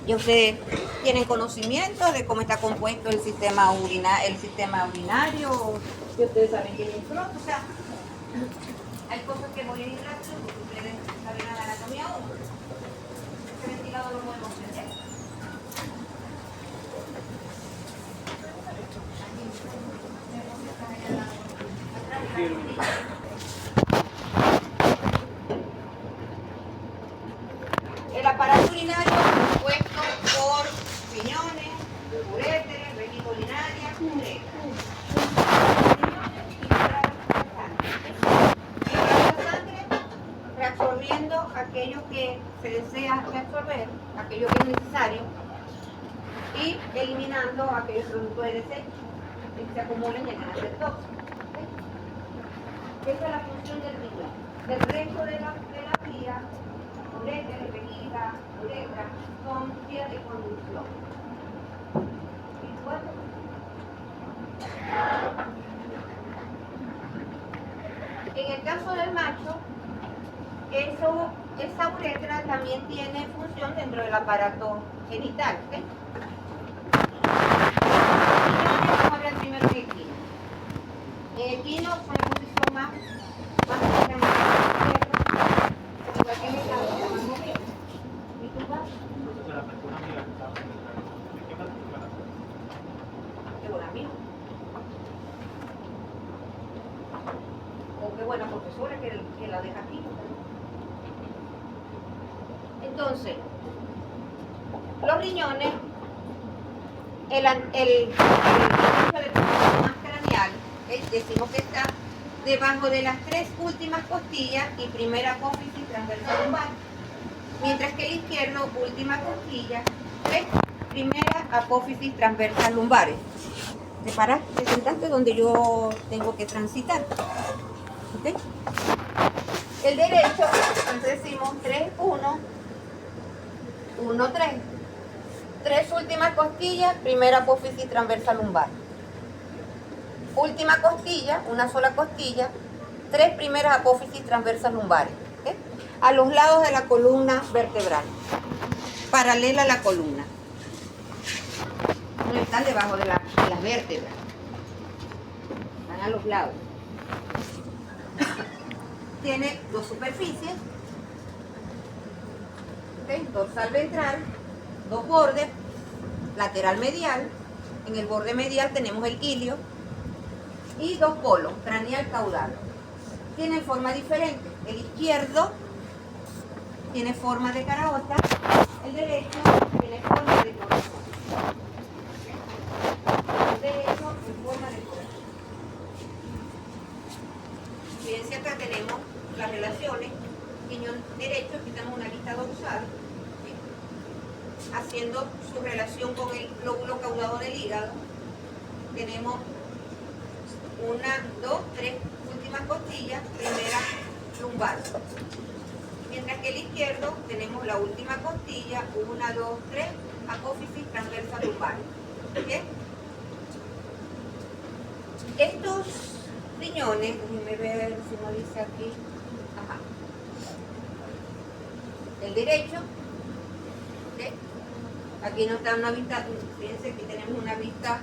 Y ustedes tienen conocimiento de cómo está compuesto el sistema urinario, y ustedes saben que es infloto, o sea, hay cosas que voy a ir rápido porque ustedes saben la anatomía 1. Este ventilador lo podemos prender. El aparato urinario es compuesto por riñones, uréteres, vejiga urinaria, uretra. La sangre reabsorbiendo aquello que se desea reabsorber, aquello que es necesario, y eliminando aquellos productos de desecho que se acumulen y llegan a ser tóxicos. Esa es la función del riñón. El resto de la vía, uréter, vejiga, uretra, son vías de conducción. En el caso del macho, esa uretra también tiene función dentro del aparato genital. ¿Okay? Vamos a hablar primero de equino. En equino son la posición más qué buena profesora que la deja aquí. Entonces, los riñones, el ancho de más craneal, decimos que está debajo de las 3 últimas costillas y primera apófisis transversal lumbar, mientras que el izquierdo, última costilla, 3 primera apófisis transversal lumbares. Te paras, te sentaste donde yo tengo que transitar. ¿Okay? El derecho, entonces decimos 3, 1, 1, 3. 3 últimas costillas, primera apófisis transversal lumbar. Última costilla, una sola costilla, 3 primeras apófisis transversas lumbares. ¿Okay? A los lados de la columna vertebral, paralela a la columna. No están debajo de las vértebras, están a los lados. Tiene 2 superficies, ¿okay? Dorsal ventral, 2 bordes, lateral medial. En el borde medial tenemos el ilio y 2 polos, craneal caudal. Tienen forma diferente. El izquierdo tiene forma de caraota, el derecho tiene forma de corazón. El derecho en forma de corazón. Fíjense, acá tenemos las relaciones. Riñón derecho, aquí tenemos una lista dorsal, ¿sí? Haciendo su relación con el lóbulo caudado del hígado. Tenemos 1, 2, 3 últimas costillas, primera lumbar. Mientras que el izquierdo tenemos la última costilla, 1, 2, 3, apófisis transversa lumbar. ¿Bien? Estos riñones, déjenme ver si no dice aquí. Ajá. El derecho, ¿okay? Aquí no está una vista, fíjense que tenemos una vista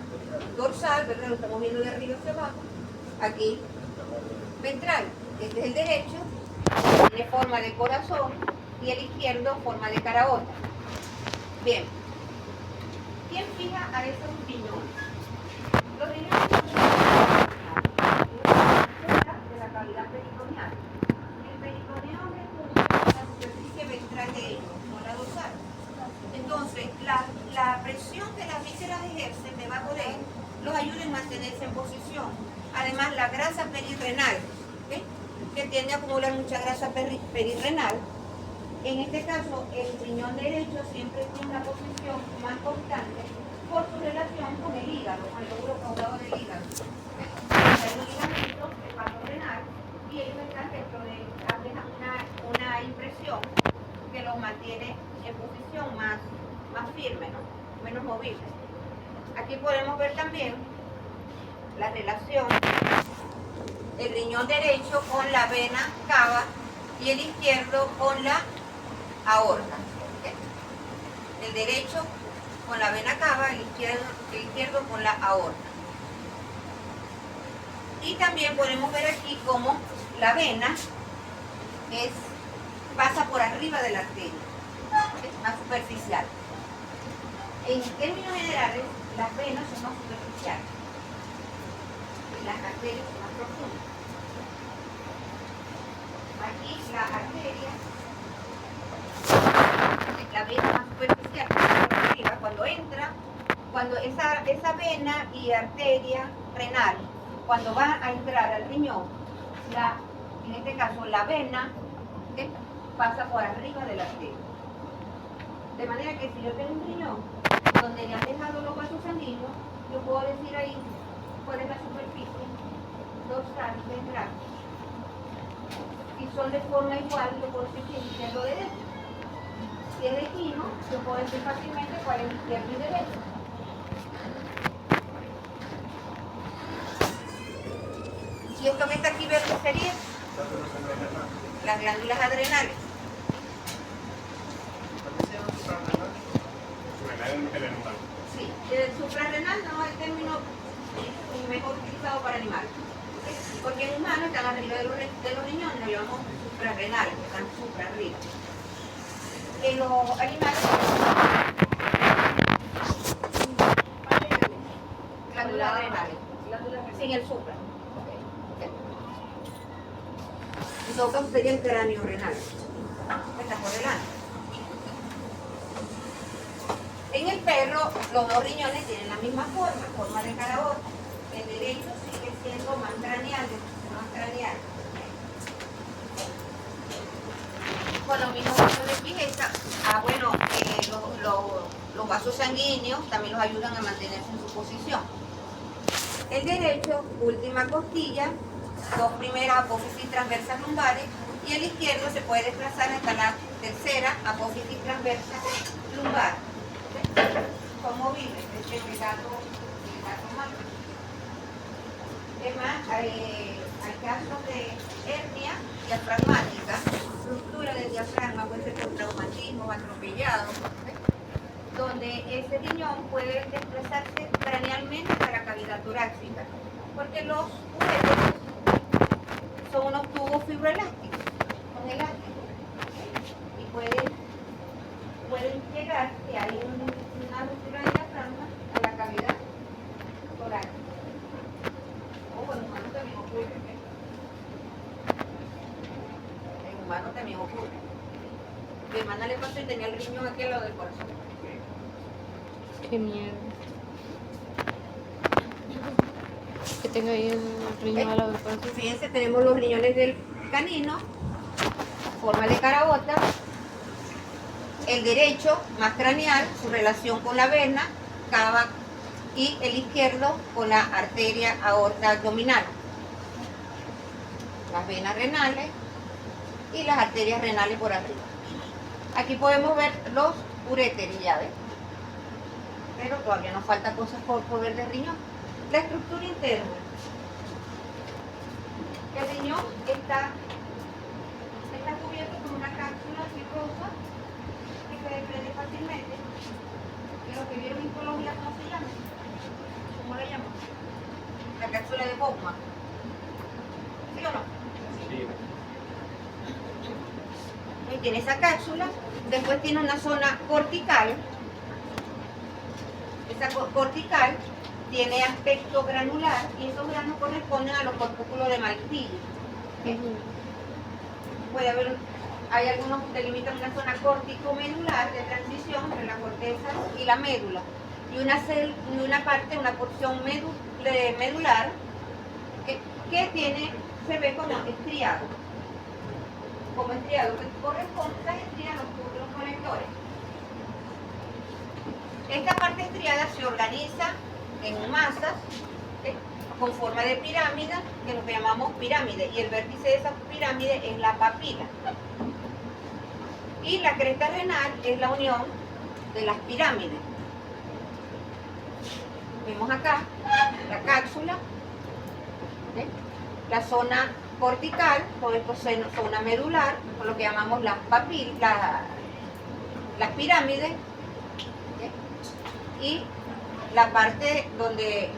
dorsal, ¿verdad? Lo estamos viendo de arriba hacia abajo. Aquí, ventral. Este es el derecho, tiene forma de corazón, y el izquierdo forma de caraota. Bien. ¿Quién fija a esos riñones? Los riñones son de la cavidad peritoneal. El peritoneo recubre la superficie ventral de ellos, no la dorsal. Entonces, la presión que las vísceras ejercen debajo de él los ayuda a mantenerse en posición. Además, la grasa perirrenal, ¿okay? Que tiende a acumular mucha grasa perirrenal. En este caso, el riñón derecho siempre tiene una posición más constante por su relación con el hígado, con el lóbulo caudado del hígado. Hay un ligamento, el vaso renal, y ellos están dentro de, hacen una impresión que los mantiene en posición más firme, ¿no? Menos movible. Aquí podemos ver también la relación el riñón derecho con la vena cava y el izquierdo con la aorta. ¿Ok? El derecho con la vena cava, el izquierdo con la aorta. Y también podemos ver aquí cómo la vena pasa por arriba de la arteria, es más superficial. En términos generales, las venas son más superficiales, las arterias son más profundas. Aquí la arteria, la vena más superficial, por arriba, cuando esa vena y arteria renal, cuando va a entrar al riñón, en este caso la vena, ¿okay?, pasa por arriba de la arteria. De manera que si yo tengo un riñón donde le han dejado los vasos sanguíneos, yo puedo decir ahí cuál es la superficie dorsal ventral. Si son de forma igual, yo puedo decir si es izquierdo o derecho. Si es de equino, yo puedo decir fácilmente cuál es izquierdo y derecho. Y esto que está aquí verde sería las glándulas adrenales. Sí, el suprarrenal no es el término mejor utilizado para animales. Porque en humanos están arriba de los riñones, lo llamamos suprarrenales, que están supra arriba. En los animales, glándulas adrenales, sin el supra. En todo caso sería el cráneo renal, que está por delante. En el perro, los dos riñones tienen la misma forma de caraota. El derecho sigue siendo más craneal. Con los mismos vasos de fijeza, los vasos sanguíneos también los ayudan a mantenerse en su posición. El derecho, última costilla, dos primeras apófisis transversas lumbares, y el izquierdo se puede desplazar hasta la tercera apófisis transversa lumbar. Son movibles, el gato humano. Es más, hay casos de hernia diafragmática, ruptura del diafragma, puede ser por traumatismo, atropellado, donde ese riñón puede desplazarse cranealmente hasta la cavidad torácica, porque los uréteres son unos tubos fibroelásticos, son elásticos, y pueden llegar, si hay una ruptura del diafragma, a la cavidad torácica. En humano también ocurre. En humano también ocurre. Mi hermana le pasó y tenía el riñón aquí al lado del corazón. Qué miedo. Que tenga ahí el riñón al lado del corazón. Fíjense, tenemos los riñones del canino, forma de caraota, el derecho más craneal, su relación con la vena, cava, y el izquierdo con la arteria aorta abdominal. Las venas renales y las arterias renales por arriba. Aquí podemos ver los uréteres, ya ven. Pero todavía nos falta cosas por ver del riñón. La estructura interna. El riñón está cubierto por una cápsula fibrosa que se desprende fácilmente. Y los que vieron histología, ¿cómo se llama? ¿Cómo la llaman? La cápsula de Bowman. ¿Sí o no? Sí. Y tiene esa cápsula, después tiene una zona cortical. Esa cortical tiene aspecto granular y esos granos corresponden a los corpúsculos de Malpighi. Puede haber, hay algunos que delimitan una zona corticomedular de transición entre la corteza y la médula. Y una porción medular que se ve como estriado. Que corresponde a las estrías, los conectores. Esta parte estriada se organiza en masas con forma de pirámide, que es lo que llamamos pirámide, y el vértice de esa pirámide es la papila. Y la cresta renal es la unión de las pirámides. Vemos acá la cápsula, la zona cortical, todo esto es zona medular, con lo que llamamos las papilas, las pirámides, ¿ok? Y la parte donde,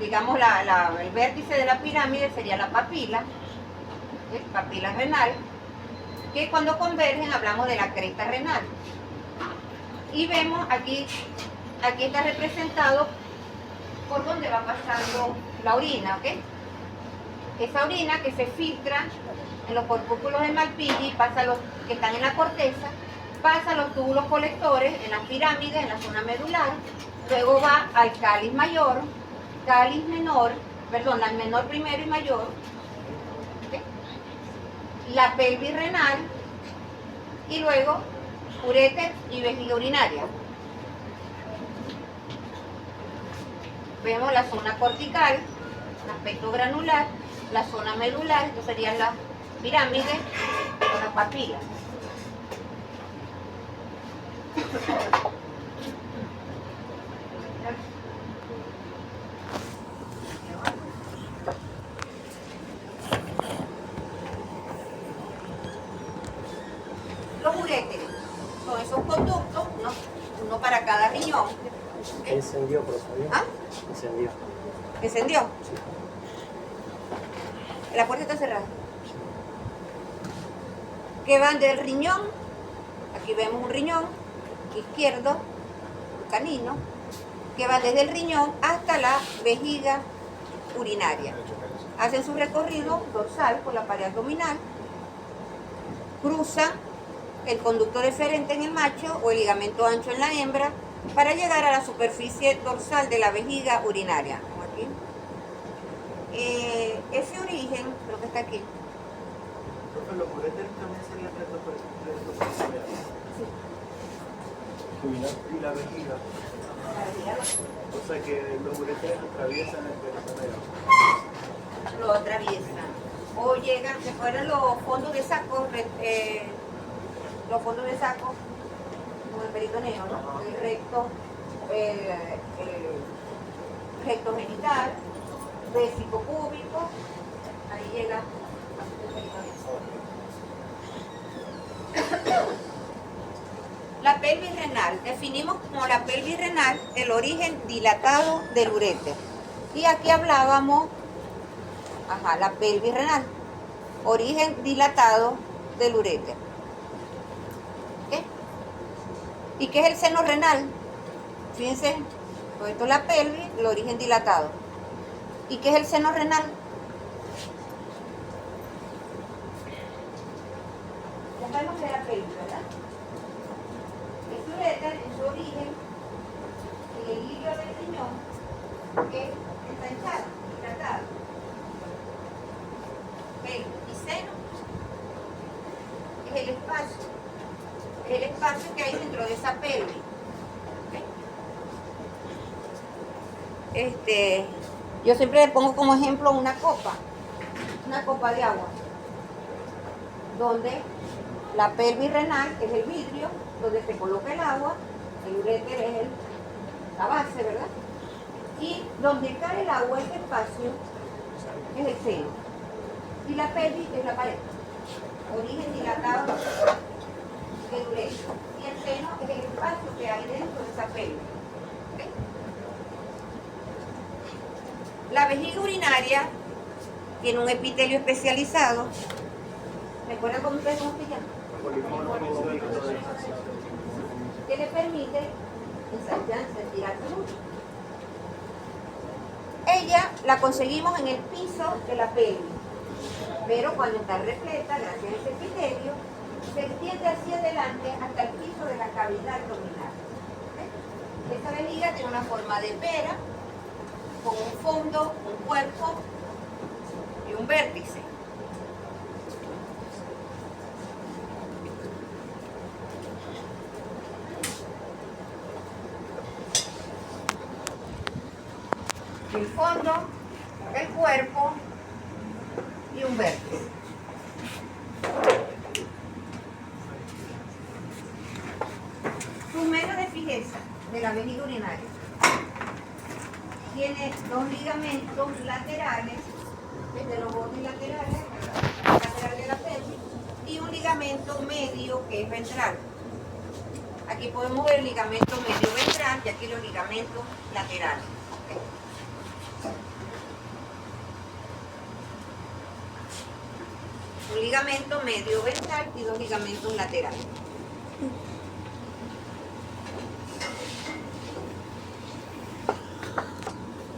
digamos, el vértice de la pirámide sería la papila, ¿ok? Papila renal, que cuando convergen hablamos de la cresta renal. Y vemos aquí está representado por donde va pasando la orina, ¿ok? Esa orina que se filtra en los corpúsculos de Malpighi, pasa los que están en la corteza, pasa a los túbulos colectores en las pirámides, en la zona medular, luego va al cáliz mayor, cáliz menor, perdón, la menor primero y mayor, ¿okay? La pelvis renal y luego ureter y vejiga urinaria. Vemos la zona cortical, aspecto granular, la zona medular, esto serían las pirámides o las papilas. Los uréteres son esos conductos, uno para cada riñón. Encendió, por favor. ¿Ah? Encendió. ¿Encendió? Sí. La puerta está cerrada. Que van del riñón, aquí vemos un riñón izquierdo, un canino, que va desde el riñón hasta la vejiga urinaria. Hacen su recorrido dorsal por la pared abdominal, cruzan el conducto deferente en el macho o el ligamento ancho en la hembra para llegar a la superficie dorsal de la vejiga urinaria. Aquí. Ese origen, creo que está aquí. Los uréteres también serían y la vejiga. O sea que los uréteres atraviesan el peritoneo. Lo atraviesan. O llegan, se fueron los fondos de saco, con el peritoneo, ¿no? El recto genital, vésico púbico, ahí llega el peritoneo. La pelvis renal, definimos como la pelvis renal el origen dilatado del uréter. Y aquí hablábamos, la pelvis renal, origen dilatado del uréter. ¿Okay? ¿Y qué es el seno renal? Fíjense, todo esto es la pelvis, el origen dilatado. ¿Y qué es el seno renal? Ya sabemos que es la pelvis, ¿verdad? El uréter en su origen, en el hilio del riñón, que está hinchado, dilatado. Pelvis y seno es el espacio que hay dentro de esa pelvis. ¿Okay? Yo siempre le pongo como ejemplo una copa de agua, donde la pelvis renal es el vidrio, donde se coloca el agua, el uréter es la base, ¿verdad? Y donde cae el agua, ese espacio, es el seno. Y la pelvis es la pared, origen dilatado del uréter. Y el seno es el espacio que hay dentro de esa pelvis. ¿Okay? La vejiga urinaria tiene un epitelio especializado. ¿Recuerdan cómo se llama? Que le permite tirarse mucho. Ella la conseguimos en el piso de la pelvis, pero cuando está repleta, gracias a ese epitelio, se extiende hacia adelante hasta el piso de la cavidad abdominal. ¿Okay? Esta vejiga tiene una forma de pera, con un fondo, un cuerpo y un vértice. El fondo, el cuerpo y un vértice. Sus medios de fijeza de la vejiga urinaria. Tiene dos ligamentos laterales, desde los bordes laterales, lateral de la pelvis, y un ligamento medio que es ventral. Aquí podemos ver el ligamento medio ventral y aquí los ligamentos laterales. Un ligamento medio ventral y dos ligamentos laterales.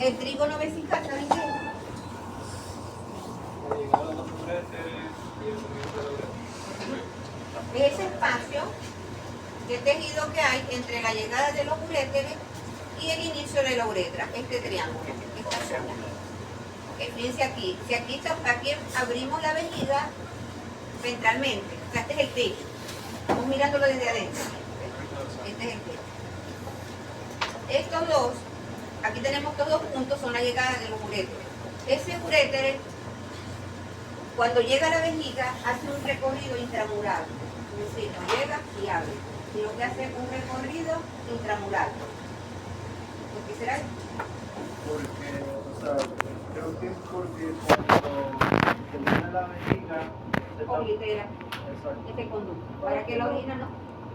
El trígono vesical, ¿saben qué es? Es ese espacio de tejido que hay entre la llegada de los uréteres y el inicio de la uretra, este triángulo, esta zona. Fíjense aquí, si aquí abrimos la vejiga ventralmente, o sea, este es el pecho, estamos mirándolo desde adentro, este es el pecho. Estos dos, aquí tenemos estos dos puntos, son la llegada de los uréteres. Ese uréter, cuando llega a la vejiga, hace un recorrido intramural, es decir, no llega y abre, sino que hace un recorrido intramural. ¿Por qué será eso? Porque, o sea, creo que es porque cuando termina la vejiga, se está... Oblitera Exacto. este conducto, para que la orina no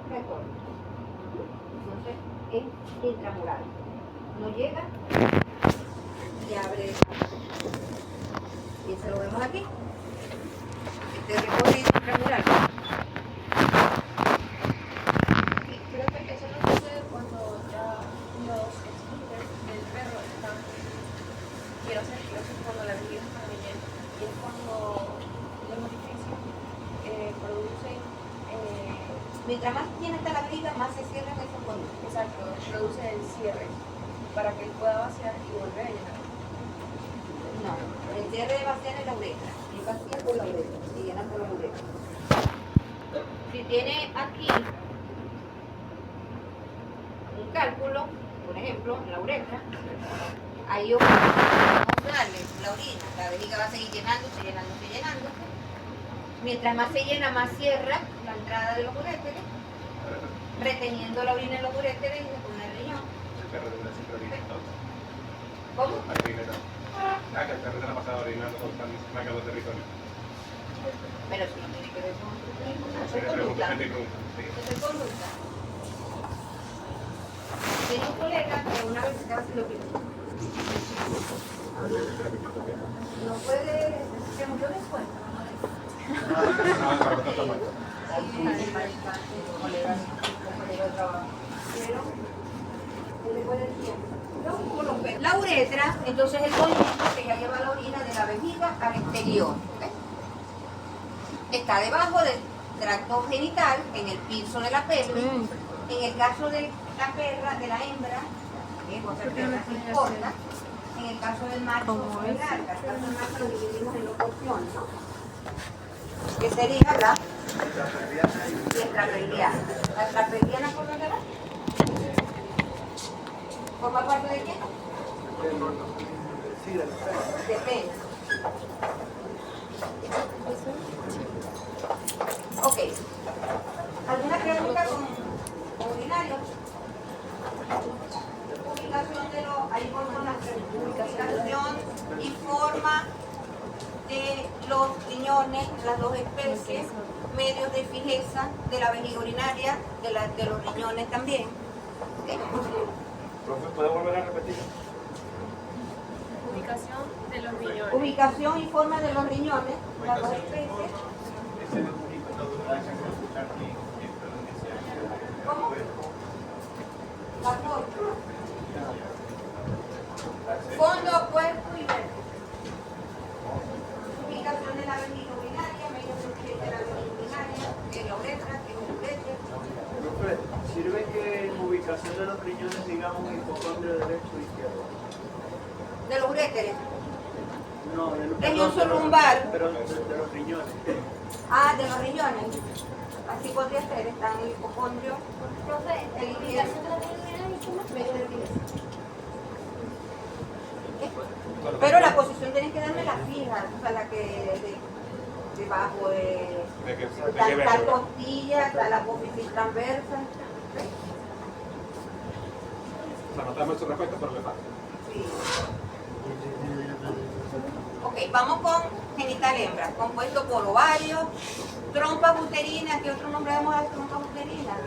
recorra. Entonces, es intramural. No llega y abre. Y se lo vemos aquí. Este recorrido intramural. Creo que eso no sucede cuando ya los esfínteres del perro están, quiero decir, cuando la vejiga está rellena. Y es cuando los orificios producen, Mientras más llena está la vejiga, más se cierran esos conductos. exacto, producen el cierre para que él pueda vaciar y volver a llenar. No, el cierre de vaciar es la uretra. Y vacía por la uretra. Y llena por la uretra. Si tiene aquí un cálculo, por ejemplo, en la uretra, ahí vamos a darle la orina, la vejiga va a seguir llenándose, llenándose, llenándose. Mientras más se llena, más cierra la entrada de los uréteres, reteniendo la orina en los uréteres y después en el riñón. El perro de una sincronía. ¿Cómo? Que el perro de la pasada orinando con marcando territorio. Pero eso no tiene que ver con Sí, es conducta. gente pregunta. Sí. Eso es conducta. Tenía un colega que una vez estaba haciendo pipí. No puede, se murió después. Para que está mal. La uretra, entonces el conducto que ya lleva la orina de la vejiga al exterior. ¿Ves? Está debajo del tracto genital, en el piso de la pelvis. En el caso de la perra, de la hembra, otra perra se corta. En el caso del macho, es larga. En el caso del macho lo dividimos en dos porciones, ¿no? Que sería la extrapelviana. ¿La extrapelviana por dónde va? ¿Forma parte de qué? Sí, del pelo. De pene. Ok. ¿Alguna pregunta con urinario? Ubicación de los, ahí ponemos la ubicación y forma de los riñones, las dos especies, medios de fijeza de la vejiga urinaria, de los riñones también. ¿Okay? Profe, ¿puede volver a repetir? Ubicación de los riñones. Ubicación y forma de los riñones, las dos especies. ¿Cómo? Las dos. Fondo, cuerpo y vértice. Ubicación de la vejiga urinaria, medios de fijeza de la vejiga urinaria, que es la uretra, que es el ureter. Profe, ¿sirve que en ubicación de los riñones digamos hipocondrio derecho e izquierdo? De los uréteres. No, de los Región lumbar. pero de los riñones. Ah, de los riñones. Así podría ser, están el hipocondrio, el izquierdo, medio de fijeza. Pero la posición tienes que darme la fija, o sea, la que debajo de tal costilla, está la apófisis transversa. O sea, no te damos su respuesta, pero me pasa. Sí. Ok, vamos con genital hembra, compuesto por ovarios, trompas uterinas. ¿Qué otro nombre damos a las trompas uterinas?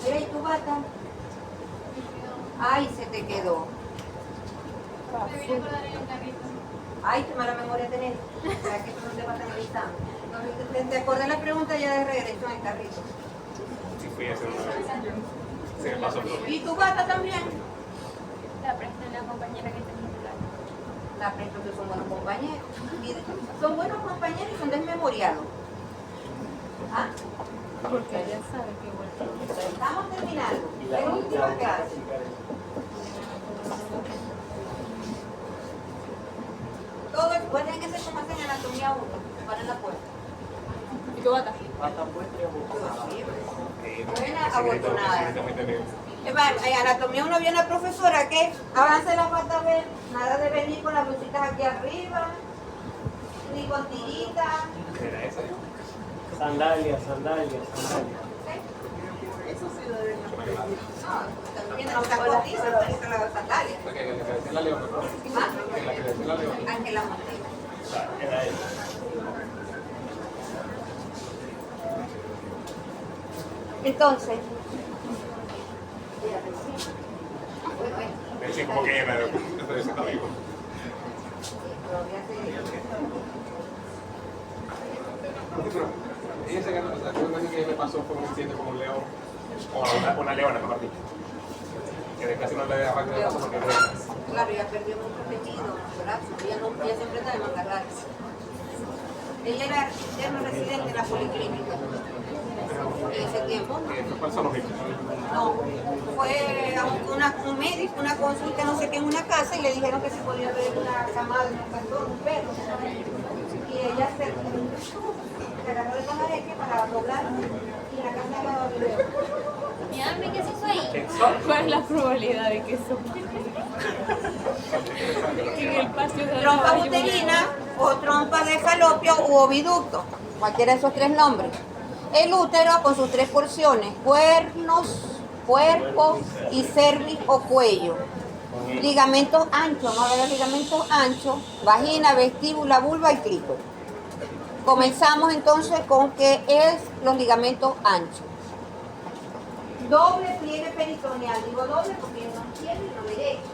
Mira, ¿y tu bata? Ay, se te quedó. Me vine a acordar en el carrito. Ay, qué mala memoria tenés. ¿Será que eso no te pasa en el examen? No, te acordé la pregunta ya de regreso en el carrito. Sí, fui a hacer una vez. Se me pasó todo. ¿Y tu bata también? La presté a una compañera que tenía un plan. La presto que son buenos compañeros. Son buenos compañeros y son desmemoriados. ¿Ah? Porque ella sabe que igual Estamos terminando. Es última clase. Todo recuerden que se como hacen anatomía 1. Para la puerta. ¿Y tu bata? Buena, abortonada. En anatomía 1 viene la profesora que avance la pata a ver, nada de venir con las blusitas aquí arriba, ni con tiritas. ¿Era esa? Sandalias. Eso sí lo deben No, también no está cortiza, pero se las sandalias. La que decía la leona, ¿no? ¿Ah? La que decía la leona. Ángela Montes. Era eso. Entonces, bueno, Me decía como que era de ese amigo. Ella se ganó, o sea, yo me que me pasó fue un accidente con un león, o una leona, mejor dicho. Que casi no le arranca el paso porque es leona. claro, ella perdió mucho tejido, ella siempre está de manga larga. Ella era interno residente en la policlínica en ese tiempo. Fue para el zoológico. No, fue a un médico, una consulta, no sé qué, en una casa y le dijeron que se podía ver una camada, un cantón, un perro. Y ella se agarró de cajareque para doblar y la casa la video. ¿Y Alme qué se hizo ahí? ¿Cuál es la probabilidad de que eso? En el patio de Trompa uterina o trompa de falopio u oviducto, cualquiera de esos tres nombres. El útero con sus tres porciones, cuernos, cuerpo y cervix o cuello. Ligamentos anchos, vamos a ver los ligamentos anchos, vagina, vestíbula, vulva y clítoris. Comenzamos entonces con qué es los ligamentos anchos. Doble pliegue peritoneal, digo doble porque no izquierdo y no derecho.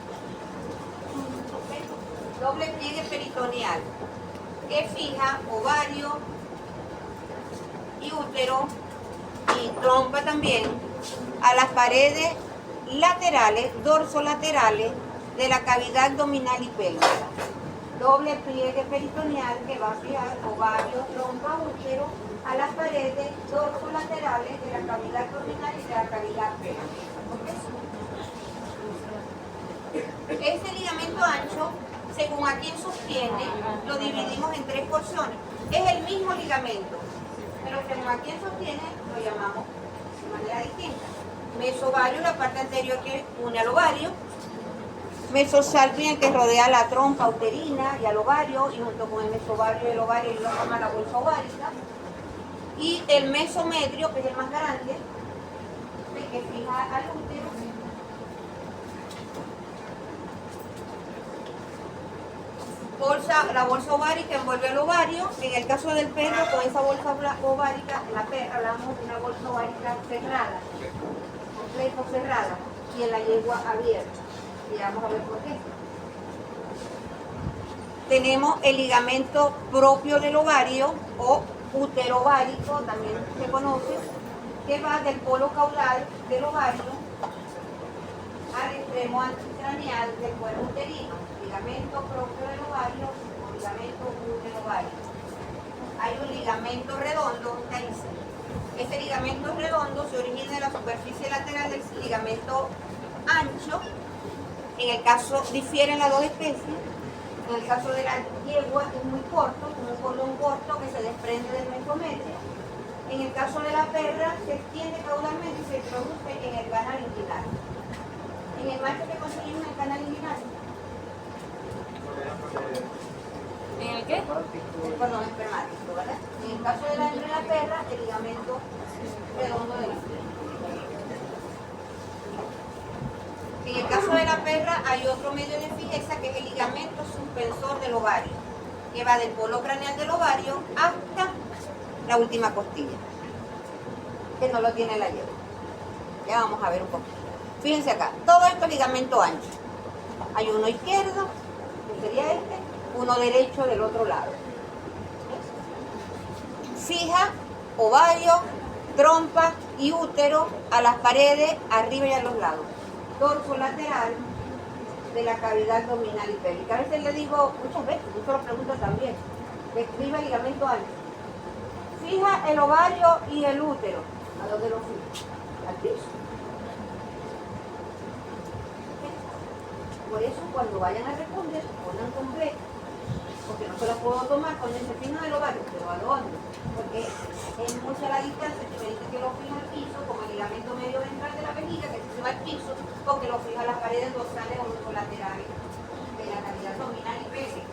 ¿Ok? Doble pliegue peritoneal, que fija ovario y útero y trompa también a las paredes laterales, dorsolaterales de la cavidad abdominal y pélvica. Doble pliegue peritoneal que va a fijar ovario, trompa, útero a las paredes dorsolaterales de la cavidad abdominal y de la cavidad pélvica. ¿Ok? Este ligamento ancho, según a quien sostiene, lo dividimos en tres porciones. Es el mismo ligamento, pero según a quien sostiene, lo llamamos de manera distinta. Mesovario, la parte anterior que une al ovario. Mesosalpingo, que rodea la trompa uterina y al ovario, y junto con el mesovario y el ovario lo llama la bolsa ovárica. Y el mesometrio, que es el más grande, que fija al útero. La bolsa ovárica envuelve el ovario. En el caso del perro, con esa bolsa ovárica, en la perra hablamos de una bolsa ovárica cerrada, completo cerrada, y en la yegua abierta. Y vamos a ver por qué. Tenemos el ligamento propio del ovario, o útero ovárico, también se conoce, que va del polo caudal del ovario al extremo anticraneal del cuerpo uterino. Ligamento propio del ovario o ligamento útero ovárico. Hay un ligamento redondo, este ligamento redondo se origina en la superficie lateral del ligamento ancho. En el caso, difieren las dos especies. En el caso de la yegua es muy corto, como un cordón corto que se desprende del mesometrio. En el caso de la perra se extiende caudalmente y se introduce en el canal inguinal. En el macho que conseguimos el canal inguinal. ¿En el qué? Perdón, espermático, ¿verdad? En el caso de la hembra y la perra, el ligamento redondo de la perra. En el caso de la perra hay otro medio de fijación belleza, que es el ligamento suspensor del ovario, que va del polo craneal del ovario hasta la última costilla, que no lo tiene la yegua. Ya vamos a ver un poquito. Fíjense acá, todo esto es ligamento ancho. Hay uno izquierdo, que sería este, uno derecho del otro lado. Fija ovario, trompa y útero a las paredes, arriba y a los lados. Dorso lateral de la cavidad abdominal y pélvica. A veces le digo, muchas veces, yo lo pregunto también, describe el ligamento ancho. Fija el ovario y el útero. ¿A dónde lo fija? Al piso. Por eso cuando vayan a responder, pongan completo, porque no se lo puedo tomar con ese fino del ovario, pero ¿a dónde? Porque es mucha la distancia que me dice que lo fija al piso, como el ligamento medio ventral de la vejiga, que se va al piso, porque lo fija a las paredes dorsales o laterales de la cavidad abdominal y pélvica.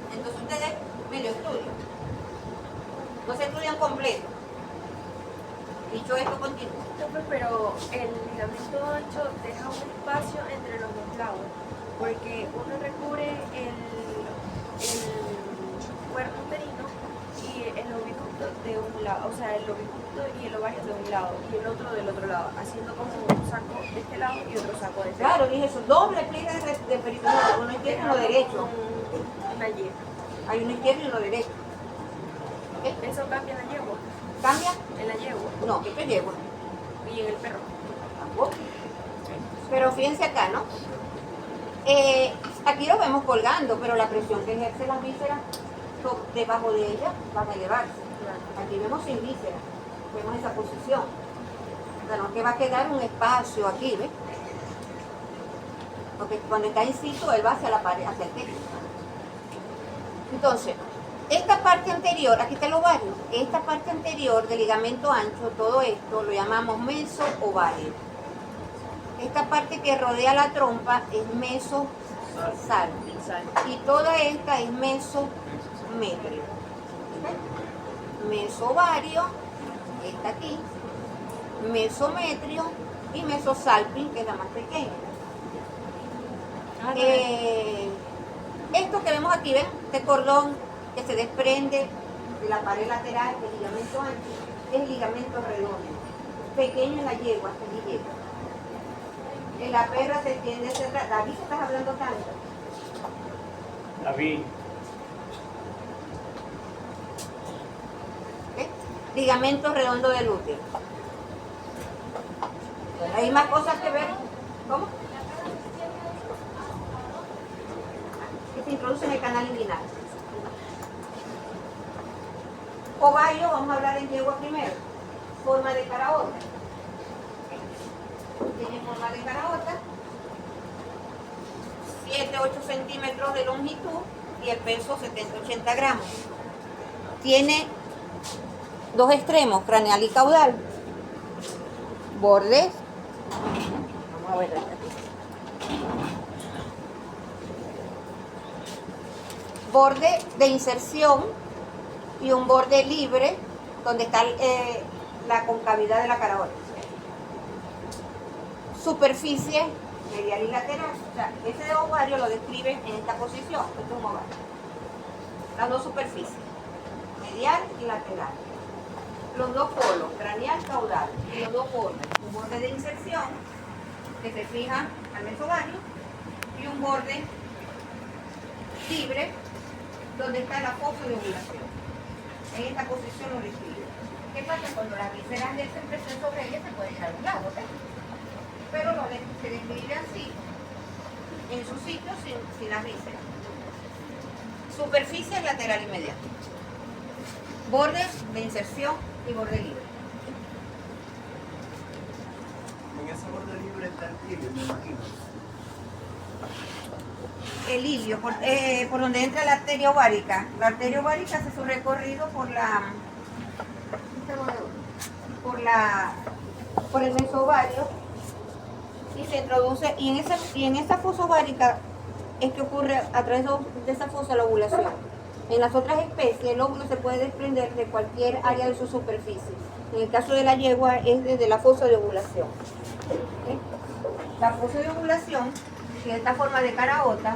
Entonces ustedes me lo estudian. No se estudian completo. Dicho esto, continúo. Pero el ligamento ancho deja un espacio entre los dos lados, porque uno recubre el cuerpo uterino y el oviducto de un lado, o sea, el oviducto y el ovario de un lado y el otro del otro lado, haciendo como un saco de este lado y otro saco de este lado. Claro, dije eso, doble pliegue de peritoneo, uno izquierdo y uno derecho. Una Y. Hay uno izquierdo y uno derecho. ¿Ok? Eso cambia en la yegua. ¿Cambia? En la yegua No, esto es yegua. y en el perro. Tampoco. Pero fíjense acá, ¿no? Aquí lo vemos colgando, pero la presión que ejerce las vísceras debajo de ella van a elevarse. Aquí vemos sin vísceras, vemos esa posición. O sea, no que va a quedar un espacio aquí, ¿ves? Porque cuando está in situ, él va hacia la pared, hacia el techo. Entonces, esta parte anterior, aquí está el ovario, esta parte anterior del ligamento ancho, todo esto lo llamamos meso-ovario. Esta parte que rodea la trompa es meso-salping. Y toda esta es mesometrio. Meso-ovario, esta aquí, mesometrio y mesosalping, que es la más pequeña. Esto que vemos aquí, ¿ven? Este cordón que se desprende de la pared lateral del ligamento ancho es el ligamento redondo. Pequeño en la yegua, hasta aquí llega. En la perra se extiende hacia atrás. David, ¿se estás hablando tanto? David. ¿Ves? Ligamento redondo del útero. Hay más cosas que ver. ¿Cómo? Que se introduce en el canal inguinal. Ovario, vamos a hablar en yegua primero. Forma de caraota. Tiene forma de caraota. 7-8 centímetros de longitud y el peso 70-80 gramos. Tiene dos extremos, craneal y caudal. Bordes. Vamos a ver aquí. Borde de inserción y un borde libre donde está la concavidad de la caraota. Superficie medial y lateral. O sea, ese ovario lo describe en esta posición. Esto es un ovario. Las dos superficies, medial y lateral. Los dos polos, craneal, caudal. Y los dos bordes. Un borde de inserción que se fija al mesovario y un borde libre donde está la fosa de ovulación. En esta posición lo describe. ¿Qué pasa? Cuando las vísceras se presión sobre ella se puede ir a un lado, ¿ok? Pero se describe así, en su sitio sin las vísceras. Superficie lateral y medial. Bordes de inserción y borde libre. En ese borde libre está el tilio, me imagino. El ilio, por donde entra la arteria ovárica. La arteria ovárica hace su recorrido por el mesovario y se introduce, y en esa fosa ovárica es que ocurre a través de esa fosa la ovulación. En las otras especies el óvulo se puede desprender de cualquier área de su superficie. En el caso de la yegua es desde la fosa de ovulación. ¿Okay? La fosa de ovulación si esta forma de caraota,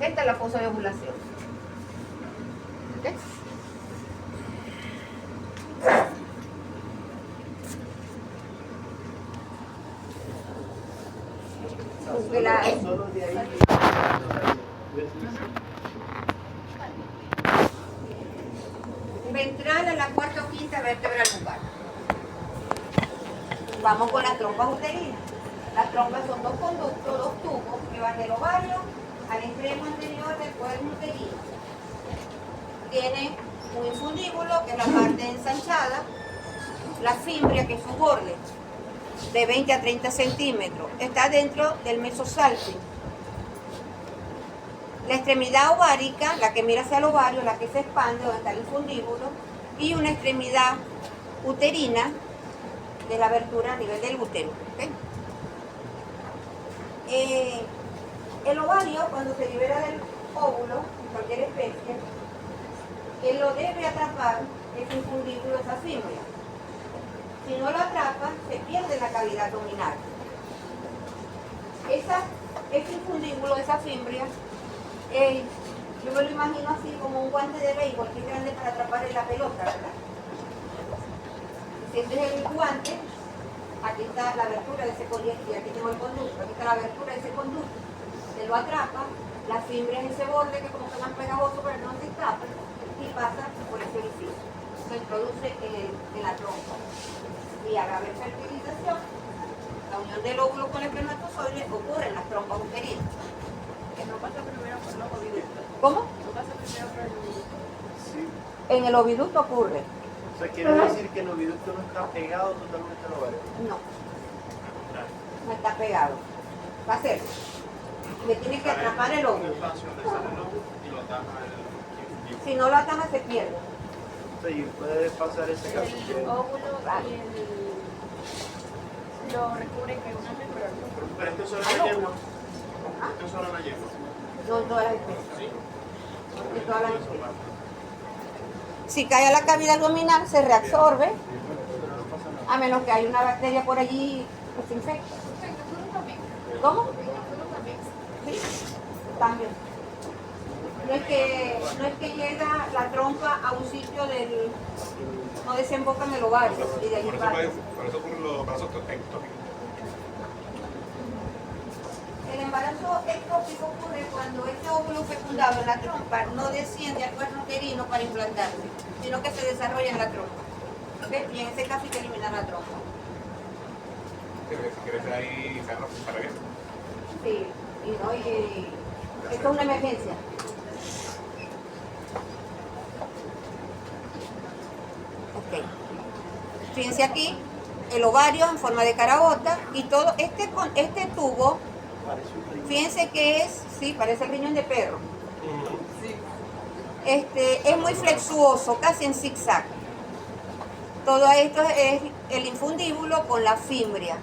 esta es la fosa de ovulación. ¿Ok? Porque la- Solo de ahí. Ventral a la cuarta o quinta vértebra lumbar. Vamos con las trompas uterinas. Las trompas son dos conductos, dos tubos que van del ovario al extremo anterior del cuerno uterino. Tiene un infundíbulo, que es la parte ensanchada, la fimbria, que es su borde, de 20 a 30 centímetros. Está dentro del mesosalping. La extremidad ovárica, la que mira hacia el ovario, la que se expande, donde está el infundíbulo, y una extremidad uterina de la abertura a nivel del útero. ¿Ok? El ovario, cuando se libera del óvulo, cualquier especie, él lo debe atrapar, ese infundíbulo, esa fimbria. Si no lo atrapa, se pierde la cavidad abdominal. Ese infundíbulo, esa fimbria, yo me lo imagino así como un guante de béisbol, que es grande para atrapar en la pelota, ¿verdad? Si este es el guante, aquí está la abertura de ese conducto, y aquí tengo el conducto, aquí está la abertura de ese conducto. Se lo atrapa, la fimbria es ese borde que como que más pegajoso para que no se escape, y pasa por ese orificio. Se introduce en la trompa. Y a la vez fertilización, la unión del óvulo con el espermatozoide ocurre en las trompas uterinas. Que no pasa primero por los oviductos. ¿Cómo? No pasa primero por el oviducto. Sí. En el oviducto ocurre. O sea, quiere decir que el oviducto no está pegado totalmente al ovario. No, no está pegado. Va a ser. Le tiene que atrapar el óvulo. Si no lo ataja, se pierde. O sea, y puede pasar ese caso. El óvulo y lo recubre que una membrana. Pero esto solo la yegua. ¿Ah? Esto solo la yegua. No en todas las especies. En todas las especies. Si cae a la cavidad abdominal, se reabsorbe, a menos que haya una bacteria por allí que se infecte. ¿Cómo? Sí, también. No es que llega la trompa a un sitio no desemboca en el ovario y de ahí parte. Por eso ocurren los embarazos ectópicos. El embarazo ectópico ocurre cuando este óvulo fecundado en la trompa no desciende al cuerno uterino para implantarse, sino que se desarrolla en la trompa. ¿Ok? Y en ese caso hay que eliminar la trompa. Si quieres ahí, para qué. Sí, esto es una emergencia. Ok. Fíjense aquí, el ovario en forma de caraota y todo este tubo, fíjense que sí, parece el riñón de perro. Es muy flexuoso, casi en zigzag. Todo esto es el infundíbulo con la fimbria.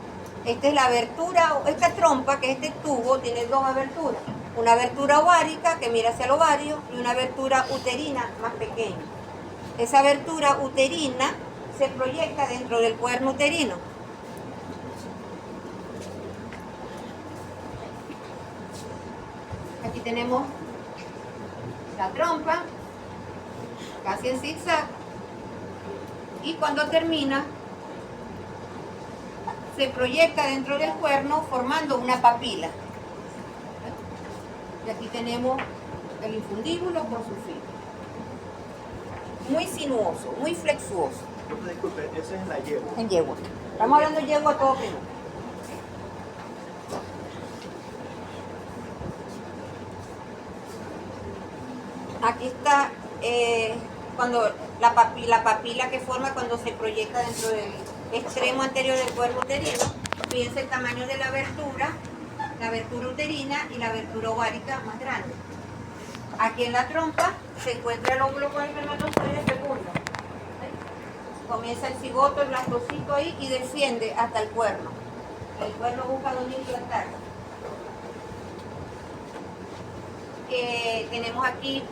Esta es la abertura, esta trompa, que este tubo, tiene dos aberturas. Una abertura ovárica que mira hacia el ovario y una abertura uterina más pequeña. Esa abertura uterina se proyecta dentro del cuerno uterino. Aquí tenemos la trompa, casi en zigzag, y cuando termina, se proyecta dentro del cuerno formando una papila. Y aquí tenemos el infundíbulo con su filo. Muy sinuoso, muy flexuoso. Disculpe, esa es la yegua. En yegua. Estamos hablando de yegua todo primero. Aquí está cuando la papila que forma cuando se proyecta dentro del extremo anterior del cuerpo uterino. Fíjense el tamaño de la abertura uterina y la abertura ovárica más grande. Aquí en la trompa se encuentra el óvulo con el espermatozoide fecundo. Comienza el cigoto, el blastocito ahí y desciende hasta el cuerno. El cuerno busca dónde implantar. Tenemos aquí,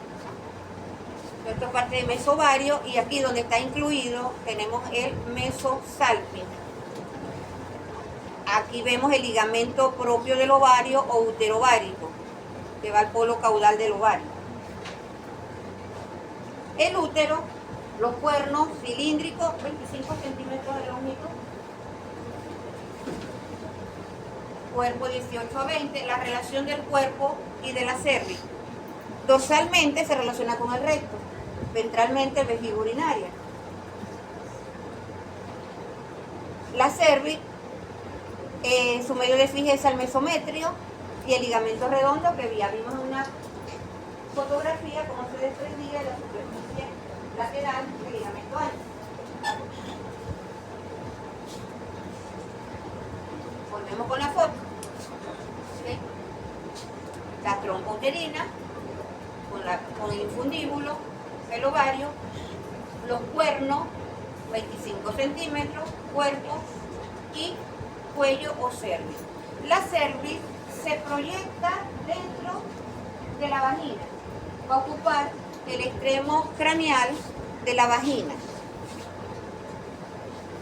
esto es parte del mesovario, y aquí donde está incluido tenemos el mesosalping. aquí vemos el ligamento propio del ovario o útero ovárico, que va al polo caudal del ovario. El útero, los cuernos cilíndricos, 25 centímetros de longitud. Cuerpo 18 a 20, la relación del cuerpo y de la cervix. Dorsalmente se relaciona con el recto, ventralmente vejiga urinaria. La cervix, su medio de fijeza el mesometrio y el ligamento redondo que ya vimos en una fotografía cómo se desprendía de la superficie lateral del ligamento ancho. Volvemos con la foto. ¿Sí? La trompa uterina con el infundíbulo, el ovario, los cuernos, 25 centímetros, cuerpo y cuello o cervix. La cervix se proyecta dentro de la vagina. Va a ocupar el extremo craneal de la vagina.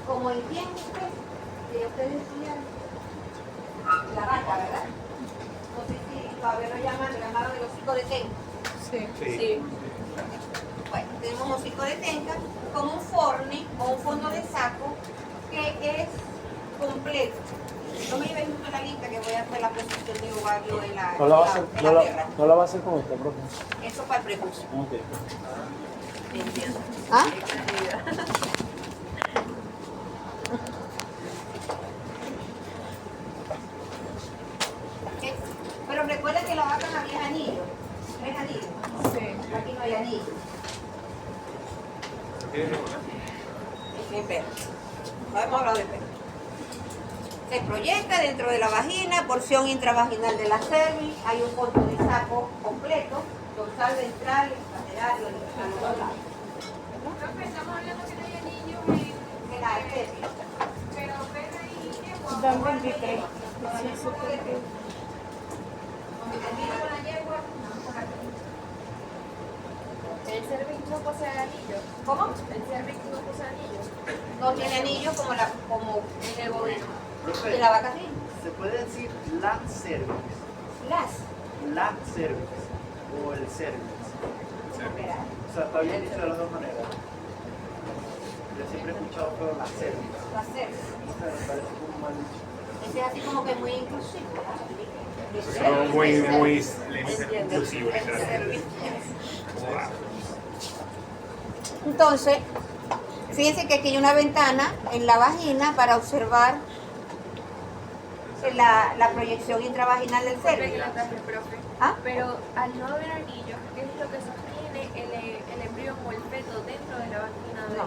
Como el diente que ustedes estudiaron. La vaca, ¿verdad? No sé si todavía lo llamaron el hocico de tenca. Sí. Bueno, tenemos un hocico de tenca con un forni o un fondo de saco que es completo. No me lleven mucho la lista que voy a hacer la posición de ovario en la, No la va a hacer, en la perra. no la va a hacer con esta, profe. Eso para el prepucio. Ok. Entiendo. ¿Ah? Pero recuerden que la vaca no había anillo. ¿Tres anillos? Sí. Aquí no hay anillo. Es perro. No hemos hablado de perro. Se proyecta dentro de la vagina, porción intravaginal de la cervix, hay un fondo de saco completo, dorsal, ventral, lateral, a los dos lados. Profe, estamos hablando que no hay anillos Que la cervix. pero ven ahí Dan 23. Donde termina con la yegua, el cervix no posee anillo. ¿cómo? El cervix no posee anillo. No tiene anillo como en el bovino. Profe, De la vaca sí. ¿se puede decir la cervix? La cervix o el cervix? Espera. O sea, está bien dicho de las dos maneras. Yo siempre he escuchado pero la cervix. La cervix. O sea, me parece como mal dicho. Ese es así como que muy inclusivo, ¿verdad? Son muy inclusivos, El literalmente. cervix. Wow. Entonces, fíjense que aquí hay una ventana en la vagina para observar la proyección intravaginal del Disculpe cervix. que la traje, profe. ¿Ah? Pero al no haber anillo, ¿qué es lo que sostiene el embrión o el feto dentro de la vagina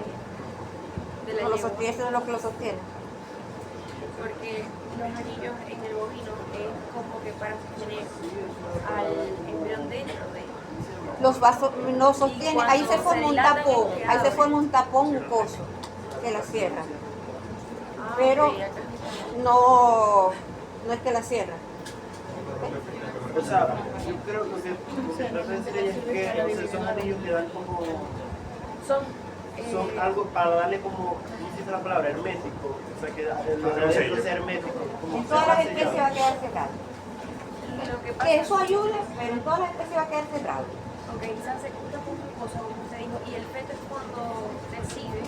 de la No lo yegua? sostiene, eso es lo que lo sostiene. Porque los anillos en el bovino es como que para sostener al embrión dentro de Los vasos no sostienen, cuando ahí se forma se un dilatan, tapón, es que ahí se abre. forma un tapón mucoso que la cierra. Pero ok, acá. no es que la cierra. O sea, yo creo que lo que trata de decir ella es que o sea, son anillos que dan como... Son Son algo para darle como, no sé si es la palabra, hermético. O sea, que los de adentro sea hermético. Como En todas las cerrar, especies va a quedar cerrado. lo que Que pasa eso ayude, pero en todas las especies va a quedar cerrado. ok, se hace un tapón mucoso, como usted dijo, y el feto es cuando decide,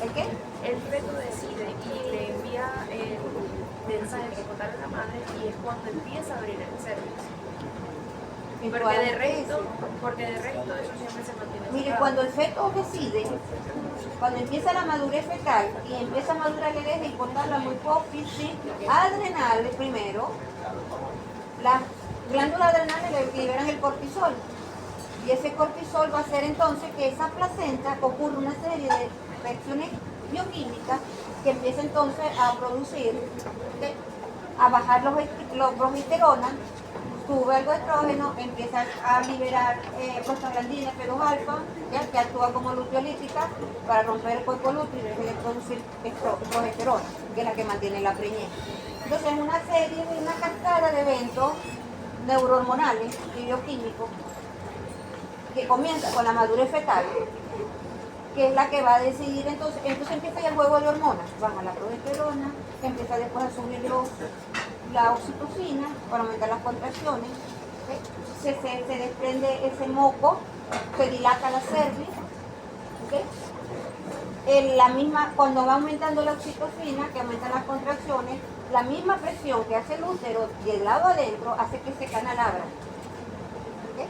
¿El qué? el feto decide y le envía el mensaje que contarle a la madre y es cuando empieza a abrir el cervix. En Porque todas de las resto, especies. eso siempre se mantiene Mire, cerrado. cuando el feto decide, cuando empieza la madurez fetal y empieza a madurar el eje y cortar la hipófisis adrenal primero, las glándulas adrenales le liberan el cortisol. Y ese cortisol va a hacer entonces que esa placenta ocurra una serie de reacciones bioquímicas que empieza entonces a producir, a bajar los progesterona, sube algo de estrógeno, empieza a liberar prostaglandinas P2 alfa, ¿ya? Que actúa como luteolítica para romper el cuerpo lúteo y dejar de producir progesterona, que es la que mantiene la preñez. Entonces es una serie de una cascada de eventos neurohormonales y bioquímicos que comienza con la madurez fetal que es la que va a decidir. Entonces empieza ya el juego de hormonas. Baja la progesterona, empieza después a subir la oxitocina para aumentar las contracciones. ¿Okay? Se desprende ese moco, se dilata la cervix. ¿Okay? Cuando va aumentando la oxitocina, que aumentan las contracciones, la misma presión que hace el útero del lado adentro hace que ese canal abra. ¿Okay?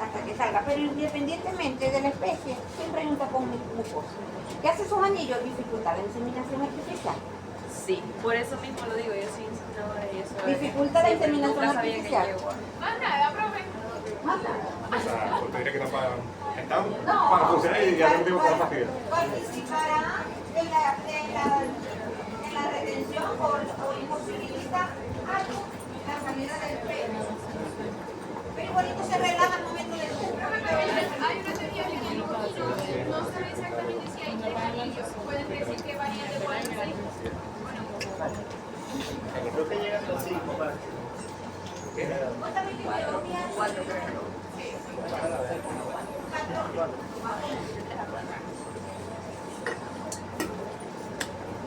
Hasta que salga. Pero independientemente de la especie, siempre hay un tapón mucoso. ¿Qué hace esos anillos? Dificulta la inseminación artificial. Sí, por eso mismo lo digo, yo soy inseminadora y eso. Dificulta la sí, inseminación nunca sabía que artificial. llegó. Más nada, profe. Más nada. O sea, usted diría que están No, para funcionar y ya no tengo que fastidiar. participará en la retención o imposibilita algo la salida del pelo. Pero igualito se relaja al momento del Hay una teoría que en el bovino no sabe exactamente si hay tres anillos. Pueden decir que varían de 46. Creo que llegan a 5 más. Cuatro, creo.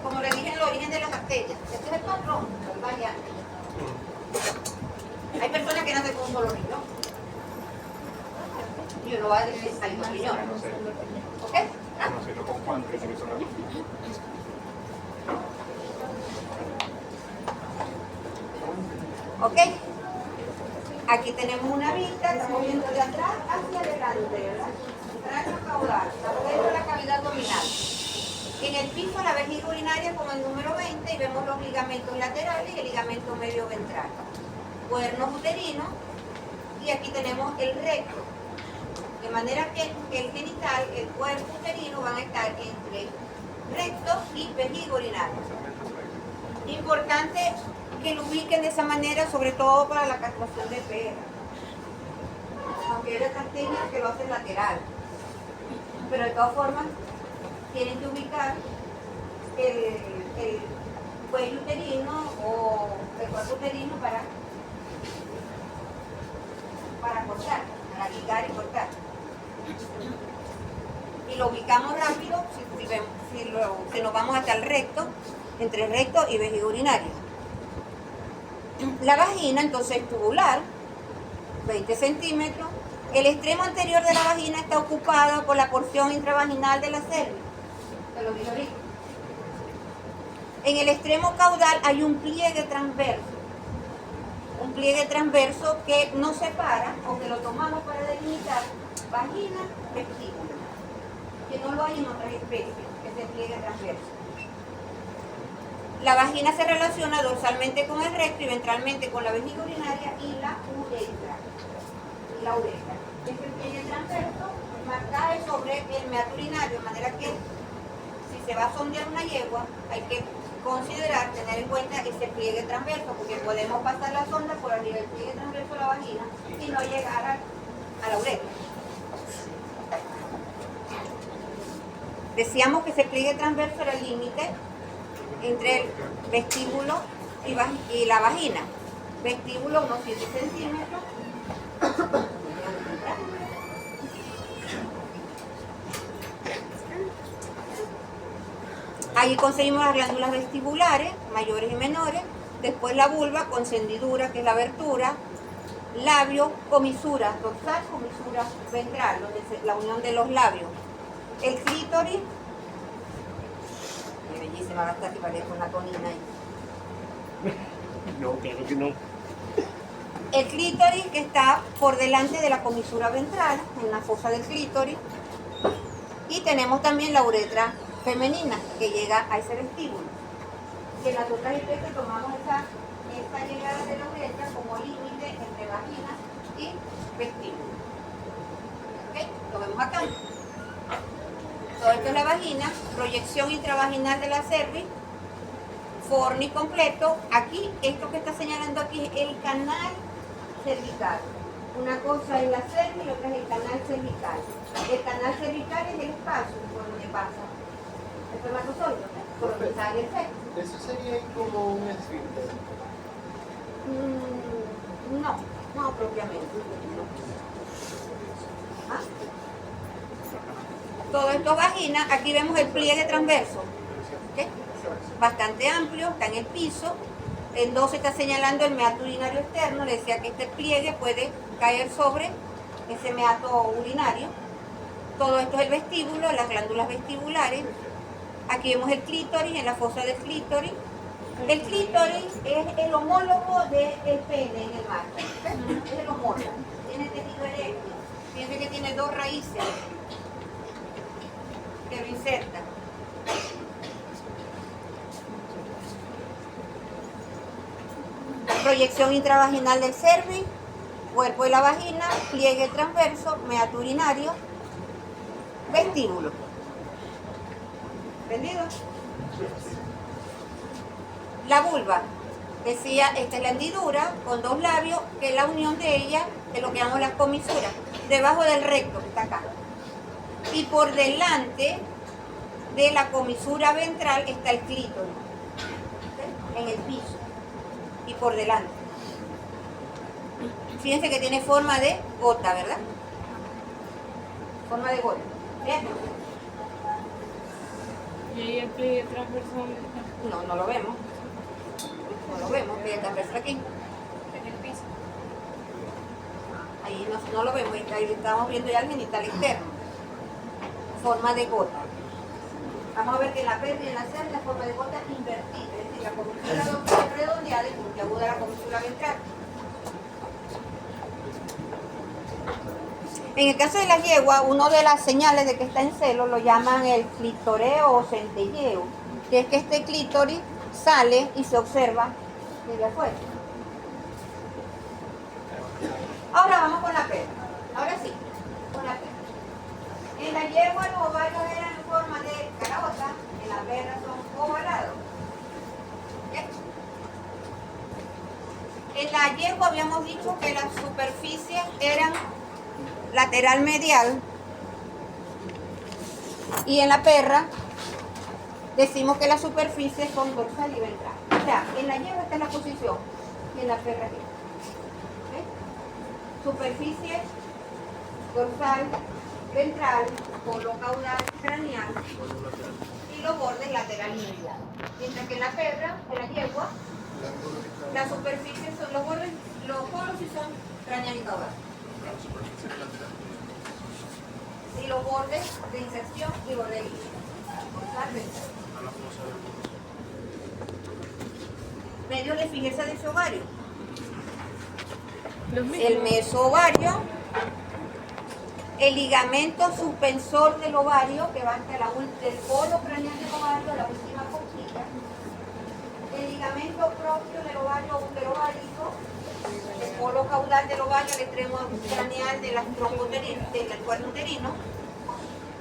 Como le dije en el origen de las bacterias, este es el patrón, el variante. Hay personas que nacen con un solo riñón. Y uno va a decir, hay dos riñones. No sé. ¿Ok? ¿Ah? No sé, no con cuánto que se me hizo nada. ¿Ok? Aquí tenemos una vista, estamos viendo de atrás hacia adelante, ¿verdad? Cráneo caudal, estamos dentro de la cavidad abdominal. En el piso la vejiga urinaria como el número 20 y vemos los ligamentos laterales y el ligamento medio ventral. Cuernos uterinos y aquí tenemos el recto. De manera que el genital, el cuerpo uterino van a estar entre recto y vejiga urinaria. Importante que lo ubiquen de esa manera, sobre todo para la castración de pera. Aunque hay otras técnicas que lo hacen lateral. Pero de todas formas, tienen que ubicar el cuello uterino o el cuerpo uterino para cortar, para ligar y cortar. Y lo ubicamos rápido si nos vamos hasta el recto, entre recto y vejiga urinaria. La vagina entonces es tubular, 20 centímetros. El extremo anterior de la vagina está ocupado por la porción intravaginal de la cervix. Te lo dije ahorita. En el extremo caudal hay un pliegue transverso. Un pliegue transverso que nos separa o que lo tomamos para delimitar vagina, vestíbulo. Que no lo hay en otras especies, ese pliegue transverso. La vagina se relaciona dorsalmente con el recto y ventralmente con la vejiga urinaria y la uretra. Este pliegue transverso cae sobre el meato urinario, de manera que si se va a sondear una yegua, hay que considerar, tener en cuenta ese pliegue transverso, porque podemos pasar la sonda por arriba del pliegue transverso de la vagina y no llegar a la uretra. Decíamos que ese pliegue transverso era el límite entre el vestíbulo y la vagina. Vestíbulo unos 7 centímetros. Ahí conseguimos las glándulas vestibulares, mayores y menores. Después la vulva con hendidura, que es la abertura. Labio, comisura dorsal, comisura ventral, donde es la unión de los labios. El clítoris. Qué bellísima va a estar, que parece una tonina ahí. No, claro que no. El clítoris, que está por delante de la comisura ventral, en la fosa del clítoris. Y tenemos también la uretra femenina, que llega a ese vestíbulo. Y en las otras especies tomamos esta llegada de la uretra como límite entre vagina y vestíbulo. ¿Ok? Lo vemos acá. Todo esto es la vagina, proyección intravaginal de la cervix, forni completo. Aquí, esto que está señalando aquí es el canal cervical. Una cosa es la cervix y otra es el canal cervical. El canal cervical es el espacio por donde pasa el espermatozoide, por donde sale el feto. Eso sería como un esfínter. No propiamente. ¿Ah? Todo esto es vagina. Aquí vemos el pliegue transverso. ¿Ok? Bastante amplio, está en el piso. En 2 se está señalando el meato urinario externo. Le decía que este pliegue puede caer sobre ese meato urinario. Todo esto es el vestíbulo, las glándulas vestibulares. Aquí vemos el clítoris, en la fosa del clítoris. El clítoris es el homólogo del pene en el macho. ¿Okay? Es el homólogo. Tiene tejido eréctil. Fíjense que tiene 2 raíces que lo insertan. Proyección intravaginal del cervix, cuerpo de la vagina, pliegue transverso, meato urinario, vestíbulo. ¿Entendido? La vulva, decía, esta es la hendidura con 2 labios, que es la unión de ellas, de lo que llamamos las comisuras, debajo del recto, que está acá. Y por delante de la comisura ventral está el clítoris, ¿sí? En el piso. Y por delante. Fíjense que tiene forma de gota, ¿verdad? Forma de gota. ¿Bien? Y ahí el pliegue transversal. No lo vemos. No lo vemos, pliegue transversal aquí. En el piso. Ahí no lo vemos, ahí estamos viendo ya el genital externo. Forma de gota. Vamos a ver que en la perra y en la cerda la forma de gota invertida, es decir, la comisura dorsal es redondeada y puntiaguda la comisura ventral. En el caso de la yegua, una de las señales de que está en celo lo llaman el clitoreo o centelleo, que es que este clítoris sale y se observa desde afuera. Ahora vamos con la perra. Ahora sí, con la perra. En la yegua los ovarios eran en forma de caraota, en la perra son ovalados. ¿Okay? En la yegua habíamos dicho que las superficies eran lateral medial y en la perra decimos que las superficies son dorsal y ventral. O sea, en la yegua está en la posición y en la perra aquí. ¿Okay? Superficie dorsal, ventral, polo caudal, craneal y los bordes lateral y medial. Mientras que en la perra, en la yegua, las superficies son los bordes, los polos sí son craneal y caudal. Y los bordes de inserción y borde libre. Medios de fijeza de ese ovario. El mesovario, el ligamento suspensor del ovario que va hasta del polo craneal del ovario, la última costilla, el ligamento propio del ovario uterovárico, el polo caudal del ovario, el extremo craneal del cuerno uterino,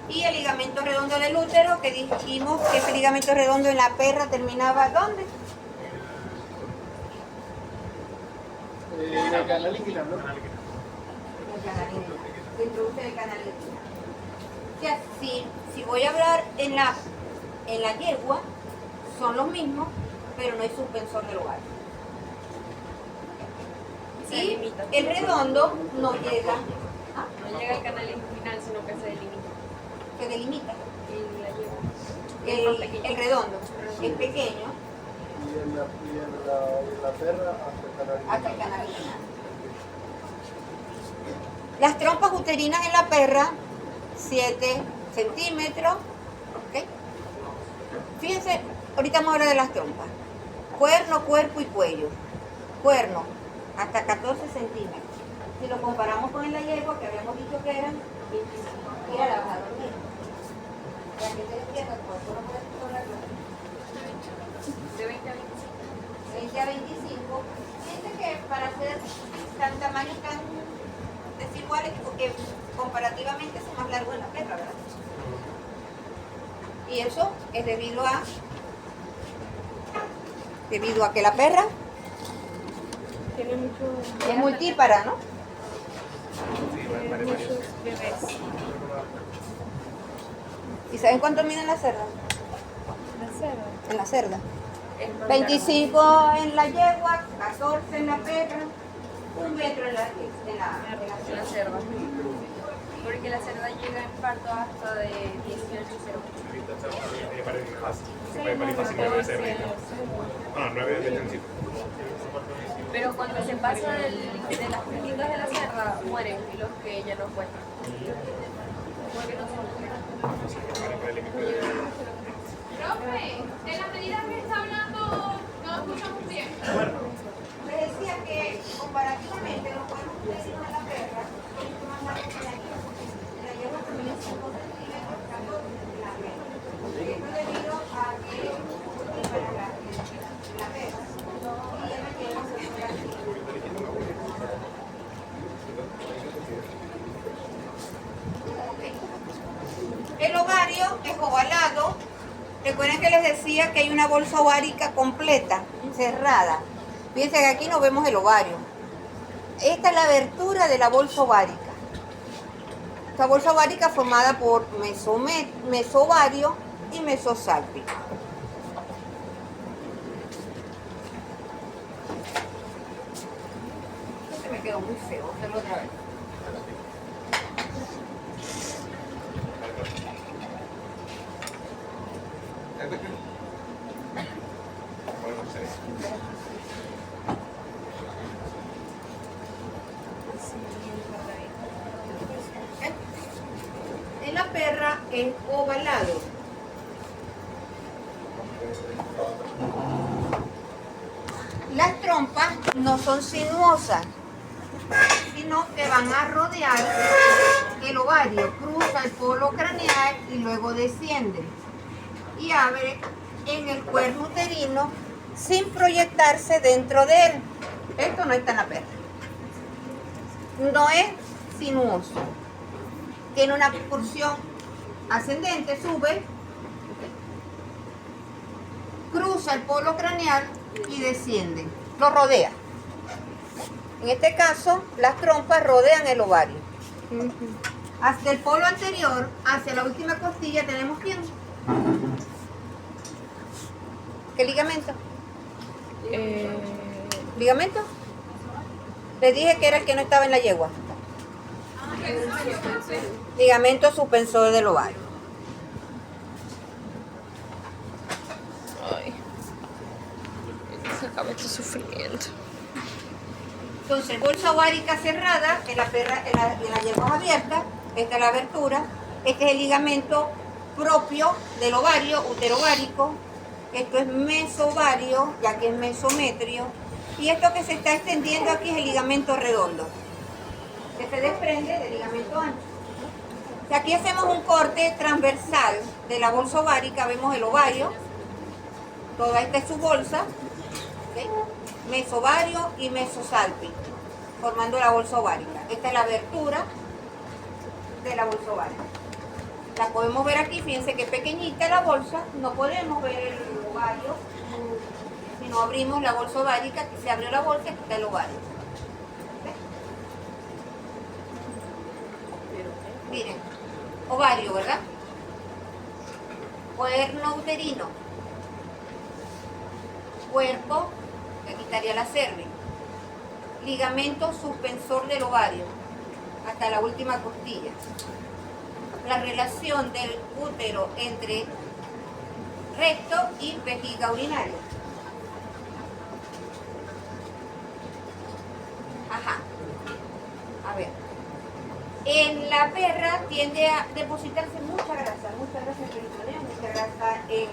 y el ligamento redondo del útero, que dijimos que ese ligamento redondo en la perra terminaba ¿dónde? En el canal inguinal, ¿no? El canal inguinal. Se introduce el canal inguinal. O sea, si voy a hablar en la yegua, son los mismos, pero no hay suspensor del ovario. Y el redondo no llega. ¿Ah? No llega al canal inguinal, sino que se delimita. Se delimita. Y la lleva. El redondo es pequeño Y en la perra hasta el canal inguinal. Las trompas uterinas en la perra, 7 centímetros. ¿Okay? Fíjense, ahorita vamos a hablar de las trompas. Cuerno, cuerpo y cuello. Cuerno, hasta 14 centímetros. Si lo comparamos con el yegua, que habíamos dicho que eran 25, era la baja dormida. Ya que te despiertas, pues tú no puedes controlar De 20 a 25. 20 a 25. Fíjense que para hacer tan tamaños tan desiguales, porque comparativamente son más largos en la perra, ¿verdad? Y eso es debido a que la perra Tiene mucho. es multípara, ¿no? Muchos bebés. ¿Y saben cuánto miden la cerda? La cerda. En la cerda. Es más 25 en la yegua, 14 en la perra, 1 metro en la largo. La cerda. Porque la cerda llega en parto hasta de 18,08. Ahorita está parece fácil. Se puede parir fácil 9 de cerdo. No, 9 de lechoncito. Pero cuando se pasa de las pequitas de la cerda, mueren y los que ella no cuenta. Porque no son Profe, de las medidas que está hablando, no escuchamos bien. Les decía que comparativamente los cuernos utilizados en la perra son mucho más largos que la yegua. La yegua también es 5 centímetros, 14 centímetros. Esto es debido a que es para la perra. Y ella me queda el ovario es ovalado. Recuerden que les decía que hay una bolsa ovárica completa, cerrada. Fíjense que aquí no vemos el ovario. Esta es la abertura de la bolsa ovárica. Esta bolsa ovárica formada por mesovario y mesosálpico. Este me quedó muy feo, voy a hacerlo otra vez. En la perra es ovalado. Las trompas no son sinuosas, sino que van a rodear el ovario, cruza el polo craneal y luego desciende y abre en el cuerno uterino sin proyectarse dentro de él. Esto no está en la perra. No es sinuoso. Tiene una porción ascendente, sube, cruza el polo craneal y desciende. Lo rodea. En este caso, las trompas rodean el ovario. Hasta el polo anterior, hacia la última costilla, tenemos ¿quién? ¿Qué ligamento? ¿Ligamento? Les dije que era el que no estaba en la yegua. Ligamento suspensor del ovario. Ay. Se acaba este sufrimiento. Entonces, bolsa ovárica cerrada, en la perra, en la yegua abierta, esta es la abertura, este es el ligamento propio del ovario, uterovárico, esto es mesovario, ya que es mesometrio, y esto que se está extendiendo aquí es el ligamento redondo, que se desprende del ligamento ancho. Si aquí hacemos un corte transversal de la bolsa ovárica, vemos el ovario, toda esta es su bolsa, ¿okay? Mesovario y mesosálpico, formando la bolsa ovárica. Esta es la abertura de la bolsa ovárica. La podemos ver aquí, fíjense que pequeñita la bolsa, no podemos ver el ovario. Si no abrimos la bolsa ovárica, que se abrió la bolsa, aquí está el ovario. ¿Ves? Miren, ovario, ¿verdad? Cuerno uterino. Cuerpo, que aquí estaría la cervix. Ligamento suspensor del ovario, hasta la última costilla. La relación del útero entre recto y vejiga urinaria. Ajá. A ver. En la perra tiende a depositarse mucha grasa en peritoneo, mucha grasa en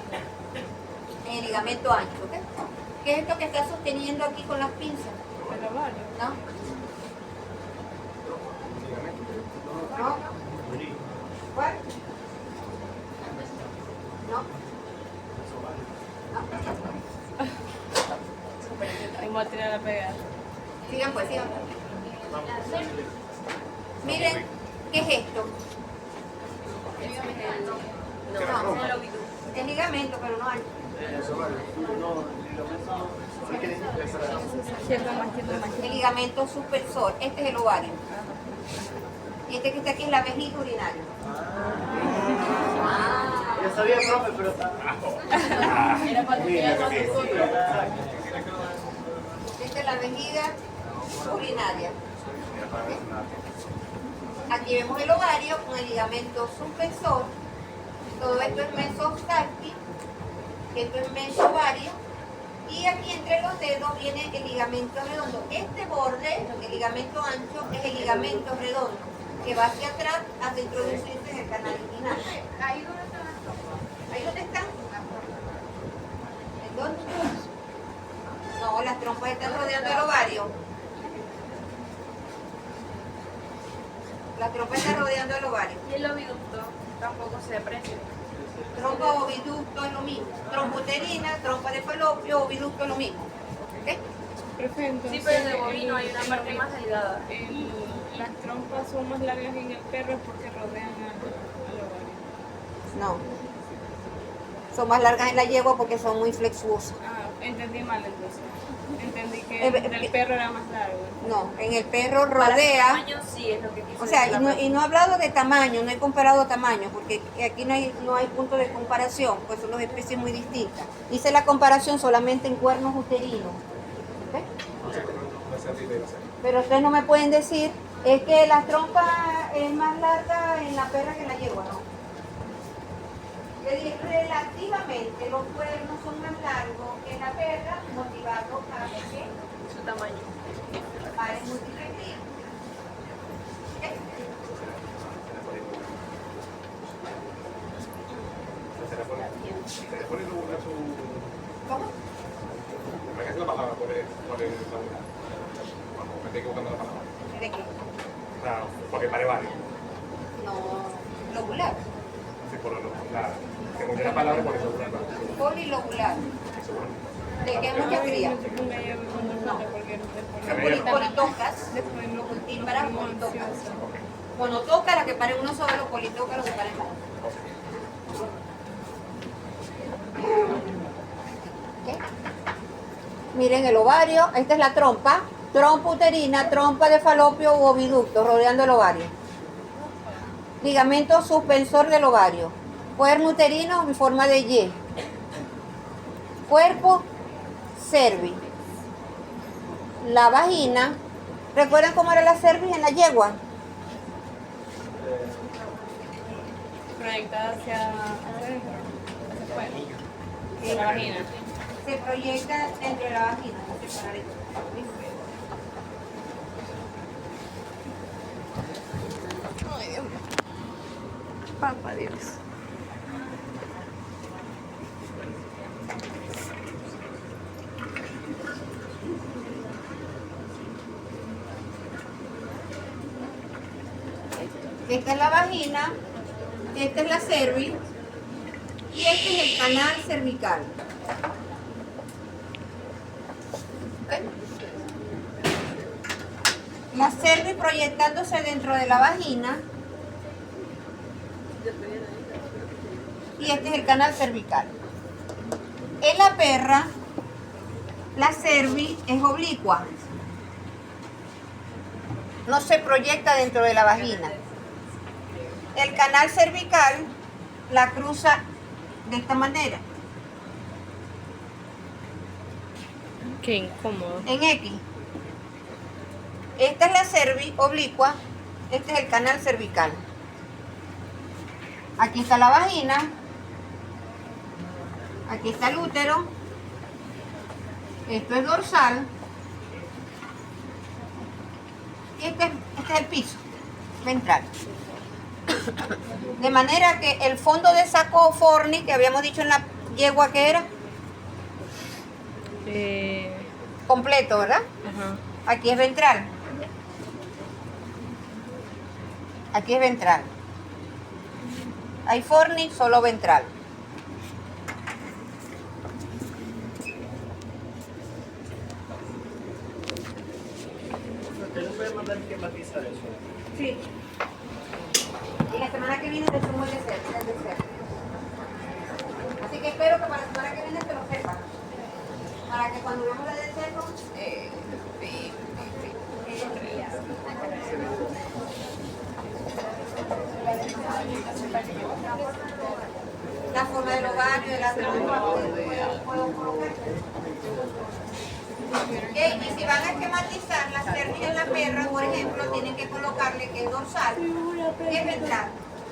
el ligamento ancho, ¿ok? ¿Qué es esto que está sosteniendo aquí con las pinzas? El ovario. ¿No? ¿No? ¿Cuál? ¿No? Vamos a tirar a pegar. Sigan pues, sigan. Miren, ¿qué es esto? No, el oviducto. Es ligamento, pero no hay. Izquierda más, izquierda más. El ligamento suspensor, este es el ovario. Y este que está aquí es la vejiga urinaria. Ya sabía, profe, pero está. Era para que ella no se Esta es la vejiga urinaria. Aquí vemos el ovario con el ligamento suspensor. Todo esto es mesostalqui, esto es mesovario. Y aquí entre los dedos viene el ligamento redondo. Este borde, el ligamento ancho, es el ligamento redondo, que va hacia atrás hasta introducirse en el canal inguinal. Ahí donde están las trompas. ¿Ahí dónde están? ¿En dónde? No, las trompas están rodeando el ovario. Las trompas están rodeando el ovario. Y el oviducto tampoco se aprecia. Trompa o oviducto es lo mismo. Trompa uterina, trompa de falopio, oviducto es lo mismo. ¿Ok? Profe, entonces, Sí, pero en el bovino hay una parte más delgada. Las trompas son más largas en el perro porque rodean al ovario. No. Son más largas en la yegua porque son muy flexuosas. Ah, entendí mal entonces. Entendí que Eh, el perro era más largo. No, en el perro Para su rodea. tamaño sí es lo que quiso O sea, decir la y no he hablado de tamaño, no he comparado tamaño, porque aquí no hay punto de comparación, pues son dos especies muy distintas. Hice la comparación solamente en cuernos uterinos. ¿Ok? Pero ustedes no me pueden decir, es que la trompa es más larga en la perra que en la yegua, ¿no? Yo dije, relativamente los cuernos son más largos que en la perra, motivado a que su tamaño. pares multiplicar. ¿Ok? Se le pone su... ¿Cómo? ¿Para qué es la palabra por el laburar? Cuando me estoy equivocando la palabra. ¿De qué? O sea, porque pare varios. No, lobular. Sí, por la... Según yo la palabra, por eso. Polilobular. ¿De qué mucha cría? No te ponga ya cuando falta porque Camellero. Politocas. después no Cultíparas politocas. Monotocas, las que paren uno solo, politocas, los que paren dos. ¿Ok? Miren el ovario, esta es la trompa. Trompa uterina, trompa de falopio u oviducto rodeando el ovario. Ligamento suspensor del ovario. Cuerno uterino en forma de Y. Cuerpo, cervix. La vagina. ¿Recuerdan cómo era la cervix en la yegua? proyectada hacia adentro, hacia afuera, de la vagina. Se proyecta dentro de la vagina. Separar esto. Ay, Dios mío. Papá Dios. Esta es la vagina, esta es la cervix y este es el canal cervical. ¿Ok? La cervix proyectándose dentro de la vagina y este es el canal cervical. En la perra, la cervix es oblicua, no se proyecta dentro de la vagina. El canal cervical la cruza de esta manera, Qué incómodo. en X. Esta es la cervix oblicua, este es el canal cervical. Aquí está la vagina, aquí está el útero, esto es dorsal, y este es el piso ventral. De manera que el fondo de saco forni, que habíamos dicho en la yegua que era, completo, ¿verdad? Ajá. Aquí es ventral. Aquí es ventral. Hay forni, solo ventral. ¿Usted nos puede mandar esquematizar eso? Sí. Y la semana que viene te sumo el deseo. Así que espero que para la semana que viene te lo sepan. Para que cuando veamos la de seco, la forma del ovario, de la trompa, puedo colocar. ¿Ok? Y si van a esquematizar la cerviz en la perra, por ejemplo, tienen que colocarle que es dorsal, que es ventral,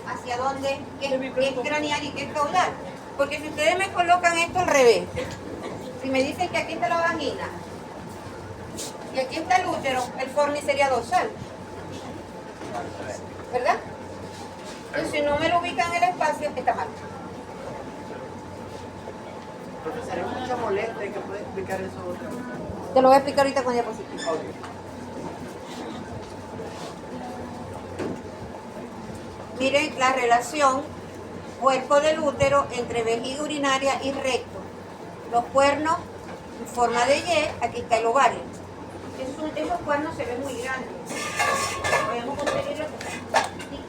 hacia donde es craneal y que es caudal. Porque si ustedes me colocan esto al revés, si me dicen que aquí está la vagina y aquí está el útero, el fornis sería dorsal, ¿verdad? Entonces, si no me lo ubican en el espacio, está mal. Profesor, hay mucha molestia que puede explicar eso otra vez. Te lo voy a explicar ahorita con diapositiva. Ok. Miren la relación cuerpo del útero entre vejiga urinaria y recto. Los cuernos en forma de Y, aquí está el ovario. Esos cuernos se ven muy grandes. Podemos conseguirlo aquí.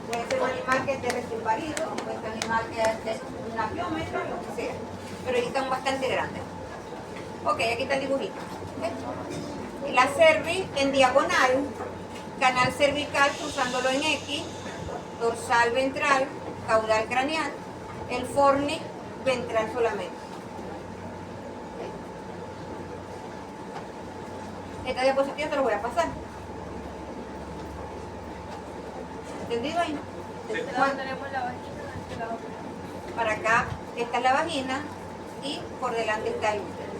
Puede ser un animal que esté recién parido, puede ser un animal que esté un apiómetro, lo que sea. Pero ahí están bastante grandes. Ok, aquí está el dibujito. ¿Okay? La cervix en diagonal, canal cervical cruzándolo en X, dorsal ventral, caudal craneal, el fornix ventral solamente. Esta diapositiva te lo voy a pasar. ¿Entendido ahí? De este lado tenemos la vagina, de este lado. Para acá, esta es la vagina y por delante está el útero.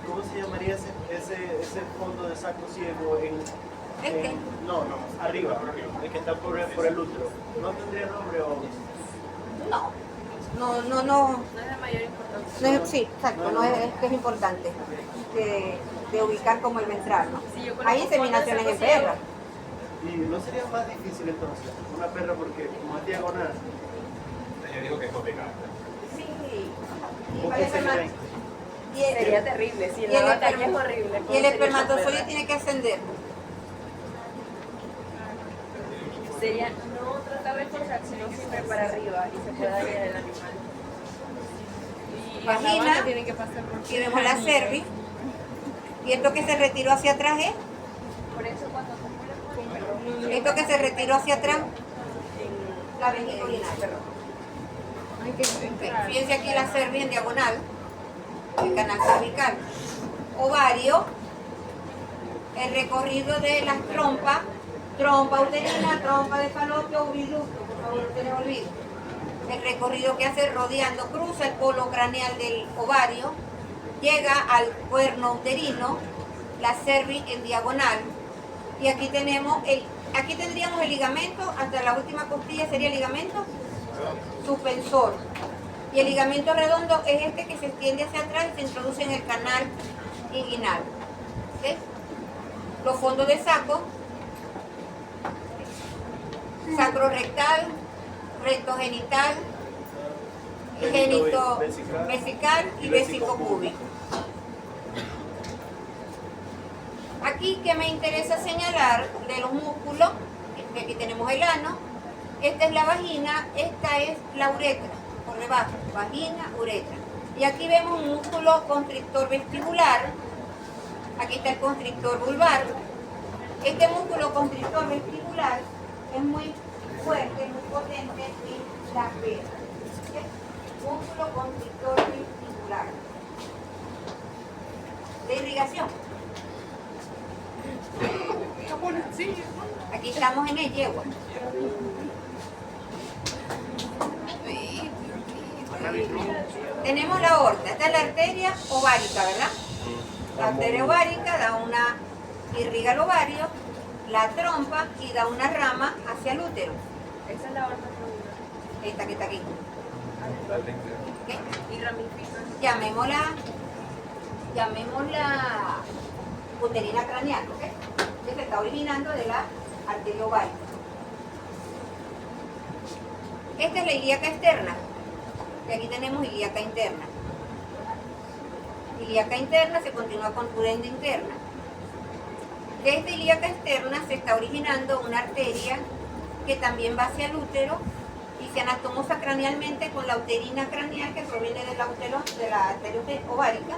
¿Cómo se llamaría ese fondo de saco ciego Este. No, arriba, el que está por el útero? ¿No tendría nombre o...? No No es de mayor importancia. es, sí, exacto, no es que es importante de ubicar como el ventral, ¿no? Si yo coloco Hay inseminaciones en fondo de saco perras. ¿Y no sería más difícil entonces? Una perra porque como es diagonal. Ella dijo que es complicado. Sí, ¿O qué sería? Sería terrible, si y en la el batalla es esperma- horrible. y el espermatozoide tiene que ascender. Sería no tratar de forzar, sino siempre para arriba y se pueda dañar el animal. Y Vagina, la vaca tiene que pasar por Y vemos la cervix. Y esto que se retiró hacia atrás es, Por eso cuando cumple esto que se retiró hacia atrás, la vejiga urinaria. hay que Ok, entrar. fíjense aquí la cervix en diagonal, el canal cervical. Ovario, el recorrido de las trompas, trompa uterina, trompa de falopio, oviducto, por favor, no se les olvide. El recorrido que hace rodeando, cruza el polo craneal del ovario, llega al cuerno uterino, la cervix en diagonal, y aquí tenemos aquí tendríamos el ligamento, hasta la última costilla sería el ligamento suspensor. Y el ligamento redondo es este que se extiende hacia atrás y se introduce en el canal inguinal. ¿Ok? Los fondos de saco, sacro rectal, recto genital, genito vesical y vesico púbico. Aquí que me interesa señalar de los músculos, que aquí tenemos el ano, esta es la vagina, esta es la uretra, por debajo, vagina, uretra. Y aquí vemos un músculo constrictor vestibular, aquí está el constrictor vulvar. Este músculo constrictor vestibular es muy fuerte, muy potente en las venas. ¿Okay? Músculo constrictor vestibular. De irrigación. Aquí estamos en el yegua. Tenemos la aorta, esta es la arteria ovárica, ¿verdad? La arteria ovárica da una, irriga el ovario, la trompa y da una rama hacia el útero. esa es la aorta abdominal. Esta que está aquí. ¿Ok? Y ramifica. Llamémosla uterina craneal, ¿ok? Que se está originando de la arteria ovárica. Esta es la ilíaca externa, que aquí tenemos ilíaca interna. Ilíaca interna se continúa con pudenda interna. De esta ilíaca externa se está originando una arteria que también va hacia el útero y se anastomosa cranealmente con la uterina craneal que proviene de la arteria ovárica,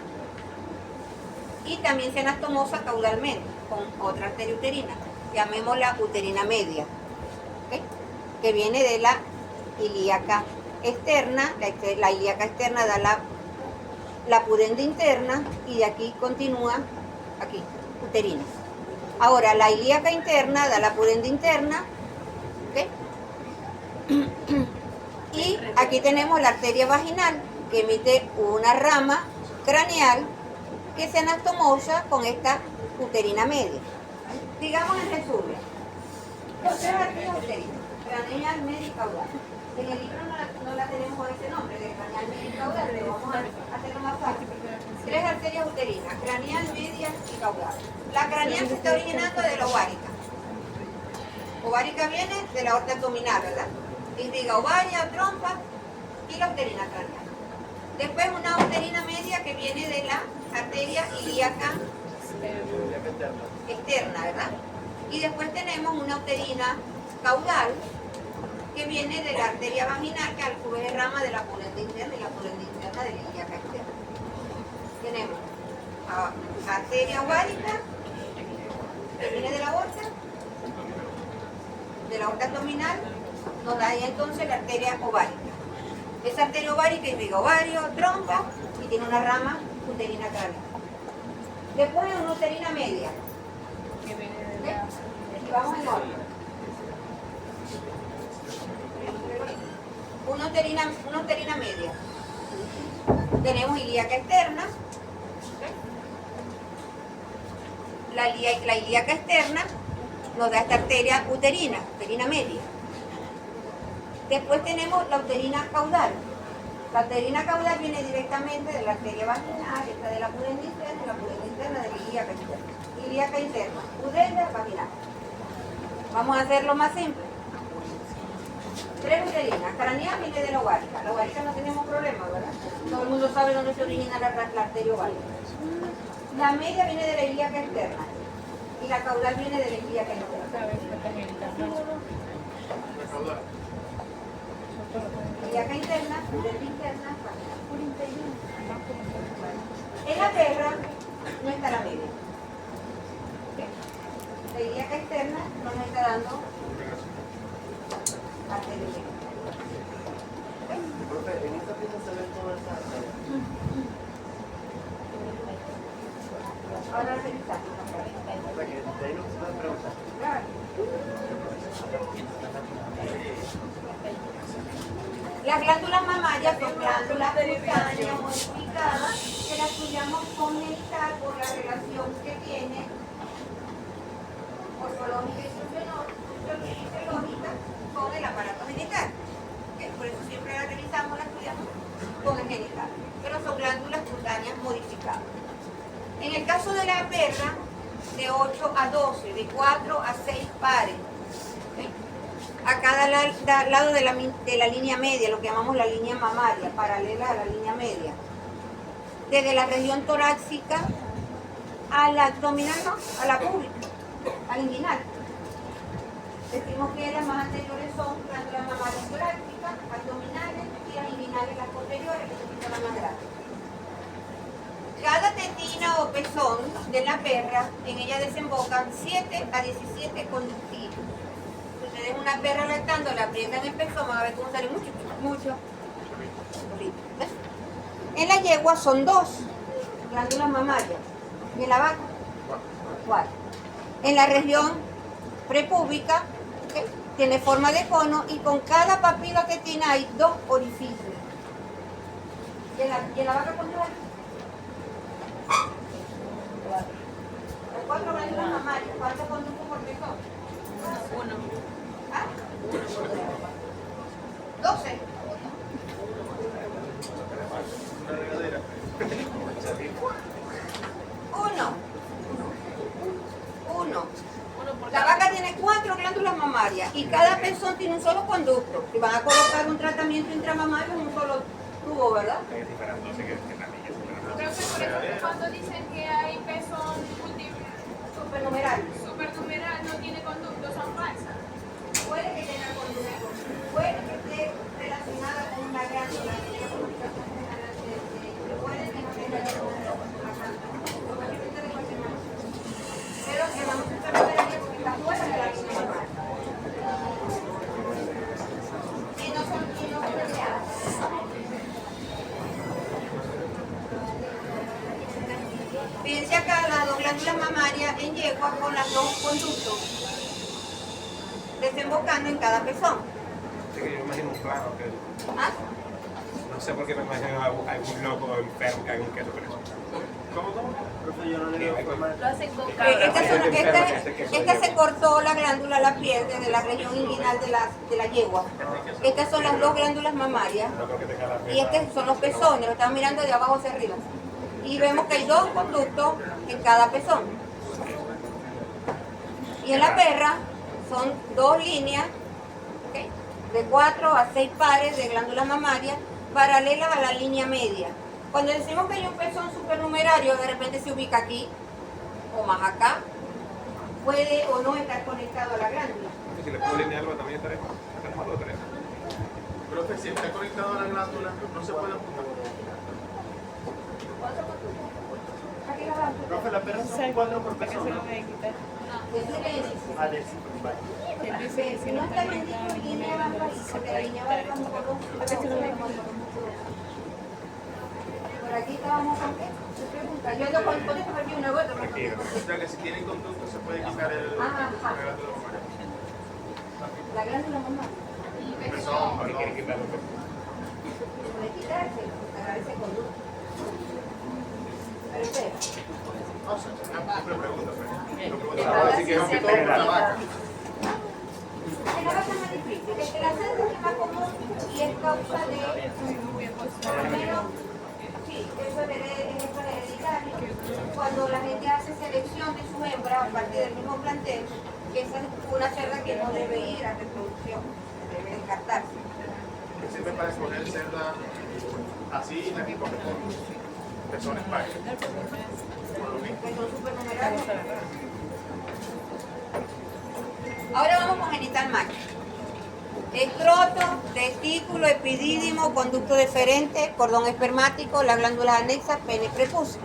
y también se anastomosa caudalmente con otra arteria uterina, llamémosla uterina media, ¿ok? Que viene de la ilíaca externa. La ilíaca externa da la la pudenda interna y de aquí continúa aquí, uterina. Ahora, la ilíaca interna da la pudenda interna, ¿ok? Y aquí tenemos la arteria vaginal que emite una rama craneal que se anastomosa con esta uterina media. Digamos en resumen, los tres arterias uterinas, craneal, media y caudal. En el libro no la tenemos con ese nombre, de craneal, media y caudal, pero vamos a hacerlo más fácil. Tres arterias uterinas, craneal, media y caudal. La craneal se está originando de la ovárica. Ovárica viene de la aorta abdominal, ¿verdad? Irriga ovaria, trompa y la uterina craneal. Después una uterina media que viene de la arteria ilíaca externa, ¿verdad? Y después tenemos una uterina caudal que viene de la arteria vaginal, que a su vez es rama de la pudenda interna y la pudenda interna de la ilíaca externa. Tenemos arteria ovárica que viene de la aorta abdominal, nos da ahí entonces la arteria ovárica. Esa arteria ovárica irriga ovario, trompa y tiene una rama uterina craneal. Después una uterina media. Y vamos en orden. Una uterina media. Tenemos ilíaca externa. La ilíaca externa nos da esta arteria uterina media. Después tenemos la uterina caudal. La uterina caudal viene directamente de la arteria vaginal, esta de la pudenda interna y la pudenda interna de la ilíaca externa. Ilíaca interna, pudenda vaginal. Vamos a hacerlo más simple. Tres uterinas. Craneal viene de la ovárica. La ovárica no tenemos problema, ¿verdad? Todo el mundo sabe dónde se origina la arteria ovárica. La media viene de la ilíaca externa y la caudal viene de la ilíaca interna. Ilíaca interna, pudenda interna, vaginal. En la perra no está la media. La ilíaca externa no nos está dando arteria media. Profe, en esta pieza se ven todas esas arterias. Ahora revisamos. O sea que de ahí no se pueden preguntar. Las glándulas mamarias son glándulas cutáneas modificadas que las estudiamos con genital por la relación que tiene morfológica y fisiológica con el aparato genital. Por eso siempre la revisamos, la estudiamos con el genital. Pero son glándulas cutáneas modificadas. En el caso de la perra, de 8 a 12, de 4 a 6 pares. A cada lado de la línea media, lo que llamamos la línea mamaria, paralela a la línea media. Desde la región torácica a la abdominal, no, a la pública, al inguinal. Decimos que las más anteriores son glándulas mamarias torácicas, abdominales y las inguinales, las posteriores, que son las más grandes. Cada tetina o pezón de la perra, en ella desembocan 7 a 17 conductivos. Si ustedes una perra lactando, le aprietan el pezón, van a ver cómo sale mucho. ¿Ves? En la yegua son 2 glándulas mamarias. Y en la vaca, 4. En la región prepúbica, ¿okay?, tiene forma de cono y con cada papila tetina hay 2 orificios. ¿Y en la vaca cuánto hay? 4 glándulas mamarias. ¿Cuántos conductos por pezón? 1. ¿Ah? 12. Una regadera. 1. La vaca tiene 4 glándulas mamarias y cada pezón tiene un solo conducto. Y van a colocar un tratamiento intramamario en un solo tubo, ¿verdad? Creo que por eso cuando dicen que hay pezón Supernumeral. supernumeral no tiene conducto, son falsas. Puede que tenga conducto, puede que esté relacionada con una glándula, puede que no tenga pero que vamos a estar porque está fuera de la línea normal. Y no son deseadas. glándulas mamarias en yegua con los dos conductos desembocando en cada pezón. Así que yo imagino un plano que ¿Ah? no sé por qué me imagino a algún loco enfermo que haga un queso con eso. ¿Cómo? Profe, yo no le veo forma de... Lo hacen con Esta se cortó la glándula, la piel, desde la región inguinal de la yegua. Estas son las dos glándulas mamarias. No creo que tenga la Y estos son los pezones, lo están mirando de abajo hacia arriba. Y vemos que hay dos conductos en cada pezón. Y en la perra son dos líneas, ¿ok?, de 4 a 6 pares de glándulas mamarias paralelas a la línea media. Cuando decimos que hay un pezón supernumerario, de repente se ubica aquí o más acá. Puede o no estar conectado a la glándula. Si le puedo alinear algo también estaremos mal los tres. Profe, si está conectado a la glándula, no se puede apuntar. Aquí la glándula. Profe, la perra son 4 por ¿Para qué se persona. lo voy a quitar? Ese es el ejercicio. Ah, de 5, vale. Él dice que si no No está está bendito conectado en a línea ninguna abajo ahí, se porque la puede línea quitar. abajo vamos con ¿Para qué se lo voy a quitar? Por aquí estábamos con qué? Se pregunta. Yo ando con esto aquí una gota. Tranquilo. O sea que si tienen conducto se puede quitar el... Ajá. la glándula mamaria. La glándula mamá. Pezón, ¿Por qué quiere quitarlo? Puede quitarse, agarrar ese conducto. Pero espera. No sé, siempre pregunto, Así que vamos a quitar la vaca. En la vaca es más difícil. La sangre es más común y es causa de... Primero, sí, eso es hereditario. Cuando la gente hace selección de sus hembras a partir del mismo plantel, que esa es una cerda que no debe ir a reproducción, debe descartarse. que sirve para escoger cerda así, aquí con pezones pares. Que son supernumerarios. Ahora vamos con genital macho. Escroto, testículo, epidídimo, conducto deferente, cordón espermático, las glándulas anexas, pene, prepucio.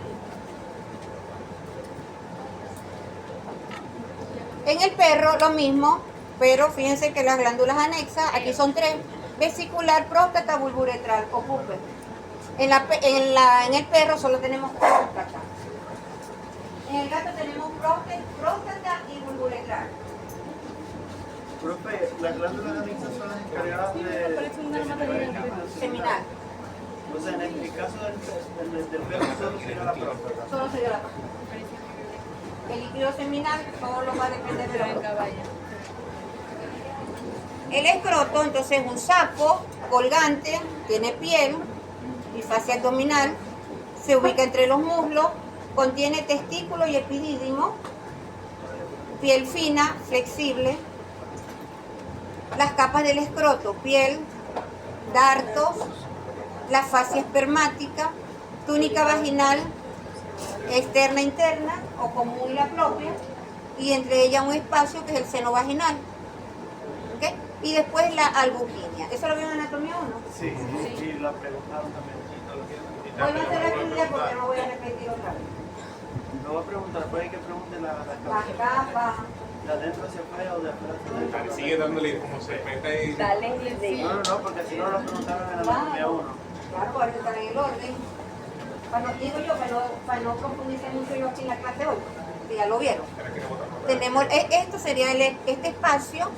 En el perro lo mismo, pero fíjense que las glándulas anexas, aquí son 3, vesicular, próstata, bulburetral o pupe. En el perro solo tenemos próstata. En el gato tenemos próstata y bulburetral. Profe, las glándulas anexas son las encargadas de... Seminal. O sea, en el caso del perro solo sería la próstata. Solo sería la próstata. El líquido seminal solo va a depender de la próstata. El escroto, entonces, es un saco colgante, tiene piel y fascia abdominal, se ubica entre los muslos, contiene testículo y epidídimo, piel fina, flexible, las capas del escroto, piel, dartos, la fascia espermática, túnica vaginal, externa interna o común y la propia, y entre ellas un espacio que es el seno vaginal. ¿Ok? Y después la albuginia. ¿Eso lo vieron en anatomía 1? Sí, y la preguntaron también. Vuelvo a hacer la actividad porque no voy a repetir otra vez. No voy a preguntar, puede que pregunte la Las capas. ¿De adentro hacia afuera o de afuera hacia adentro? Sigue dándole como se mete y... No, porque si no lo preguntaron en anatomía 1. Claro, por eso están en el orden. Digo yo, para no profundizar mucho yo aquí en la clase hoy, que ya lo vieron. Tenemos, esto sería este espacio,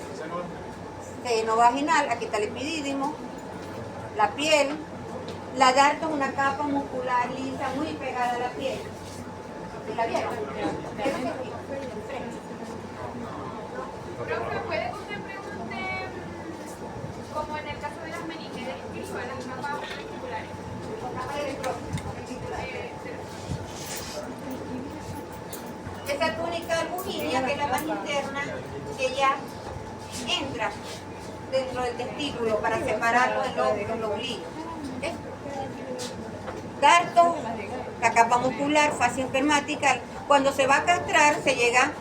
seno vaginal, aquí está el epidídimo, la piel, la darto es una capa muscular lisa muy pegada a la piel. ¿Sí la vieron? Profe, ¿puede que usted pregunte, como en el caso de las meninges, describa las capas articulares? Esa túnica albuginia, que es la más interna, que ya entra dentro del testículo para separarlo de los oblicuos. ¿Okay? Darto, la capa muscular, fascia espermática. Cuando se va a castrar, se llega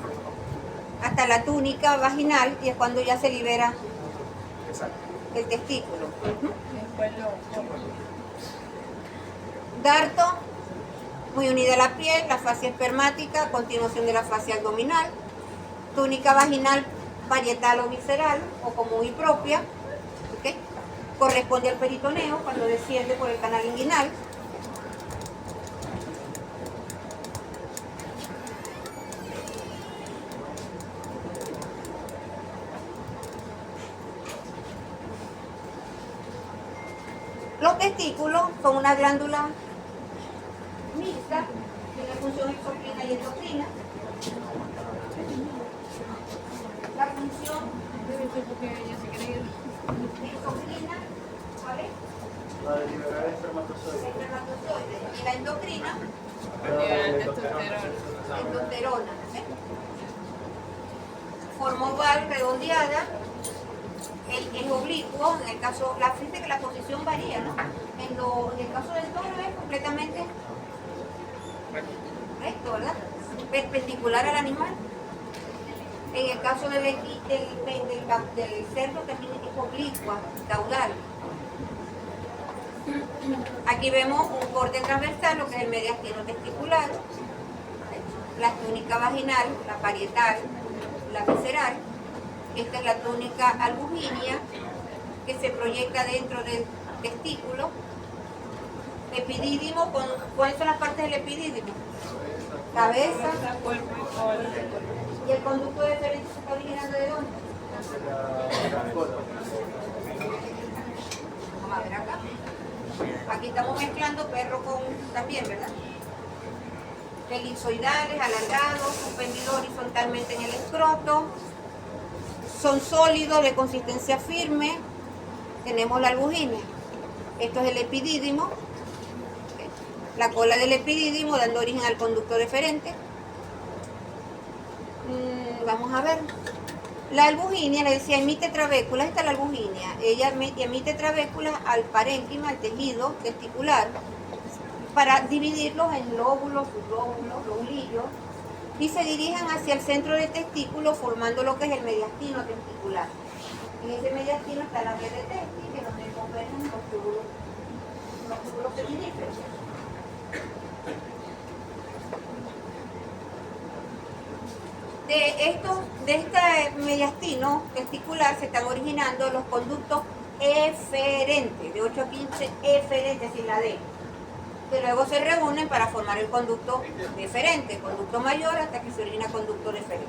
hasta la túnica vaginal y es cuando ya se libera el testículo. Darto, muy unida a la piel, la fascia espermática, continuación de la fascia abdominal, túnica vaginal parietal o visceral o común y propia, ¿okay? Corresponde al peritoneo cuando desciende por el canal inguinal. Los testículos son una glándula mixta, tiene función exocrina y endocrina. La función exocrina, ¿cuál es? La de liberar espermatozoides. Espermatozoides. Y la endocrina, testosterona. endosterona. ¿Sí? Forma oval redondeada, es oblicuo, en el caso, fíjate que la posición varía, ¿no? En el caso del toro es completamente recto, ¿verdad? Perpendicular al animal. En el caso del cerdo también es oblicua, caudal. Aquí vemos un corte transversal, lo que es el mediastino testicular, la túnica vaginal, la parietal, la visceral. Esta es la túnica albugínea que se proyecta dentro del testículo. Epidídimo, ¿cuáles son las partes del epidídimo? Cabeza. Cuerpo y cola. ¿Y el conducto deferente se está originando de dónde? Vamos a ver acá. Aquí estamos mezclando perro con también, ¿verdad? Elipsoidales, alargados, suspendidos horizontalmente en el escroto. Son sólidos, de consistencia firme. Tenemos la albugínea. Esto es el epidídimo. La cola del epidídimo dando origen al conducto deferente. Vamos a ver. La albugínea, le decía, emite trabéculas. Esta es la albugínea. Ella emite trabéculas al parénquima, al tejido testicular, para dividirlos en lóbulos, sublóbulos, lobulillos, y se dirigen hacia el centro del testículo formando lo que es el mediastino testicular. En ese mediastino está la red de testis, que es donde convergen los túbulos seminíferos. De este mediastino testicular se están originando los conductos eferentes, de 8 a 15 eferentes sin la D, que luego se reúnen para formar el conducto deferente, conducto mayor hasta que se origina conducto deferente.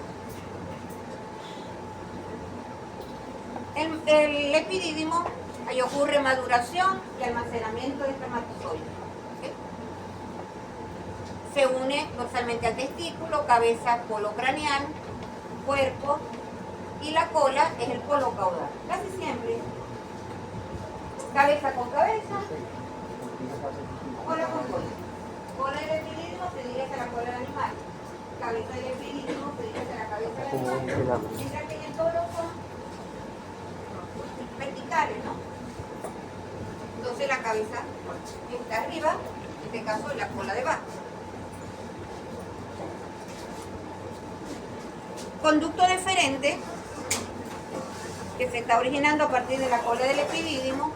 El epidídimo, ahí ocurre maduración y almacenamiento de espermatozoides. ¿Sí? Se une dorsalmente al testículo, cabeza, polo craneal, cuerpo, y la cola es el polo caudal. Casi siempre, cabeza con cabeza, cola con cola. Cola del epidídimo se dirige a la cola del animal. Cabeza del epidídimo se dirige a la cabeza del animal. Mientras que en el toro son verticales, ¿no? Entonces la cabeza está arriba, en este caso la cola debajo. Conducto deferente, que se está originando a partir de la cola del epidídimo,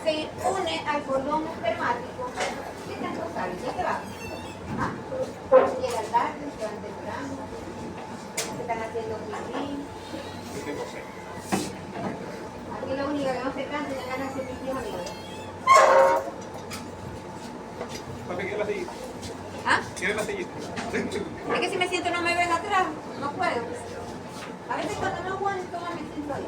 se une al cordón espermático. ¿Qué tanto sabe? ¿Ya se va? ¿Ah? Llega tarde, se van temprano, se están haciendo pipí. Aquí la única que no se cansa es ganas de pipí, amiga. Papi, ¿quieres la sillita? ¿Ah? ¿Quieres la sillita? Es que si me siento no me ven atrás, no puedo. A veces cuando no aguanto me siento ahí.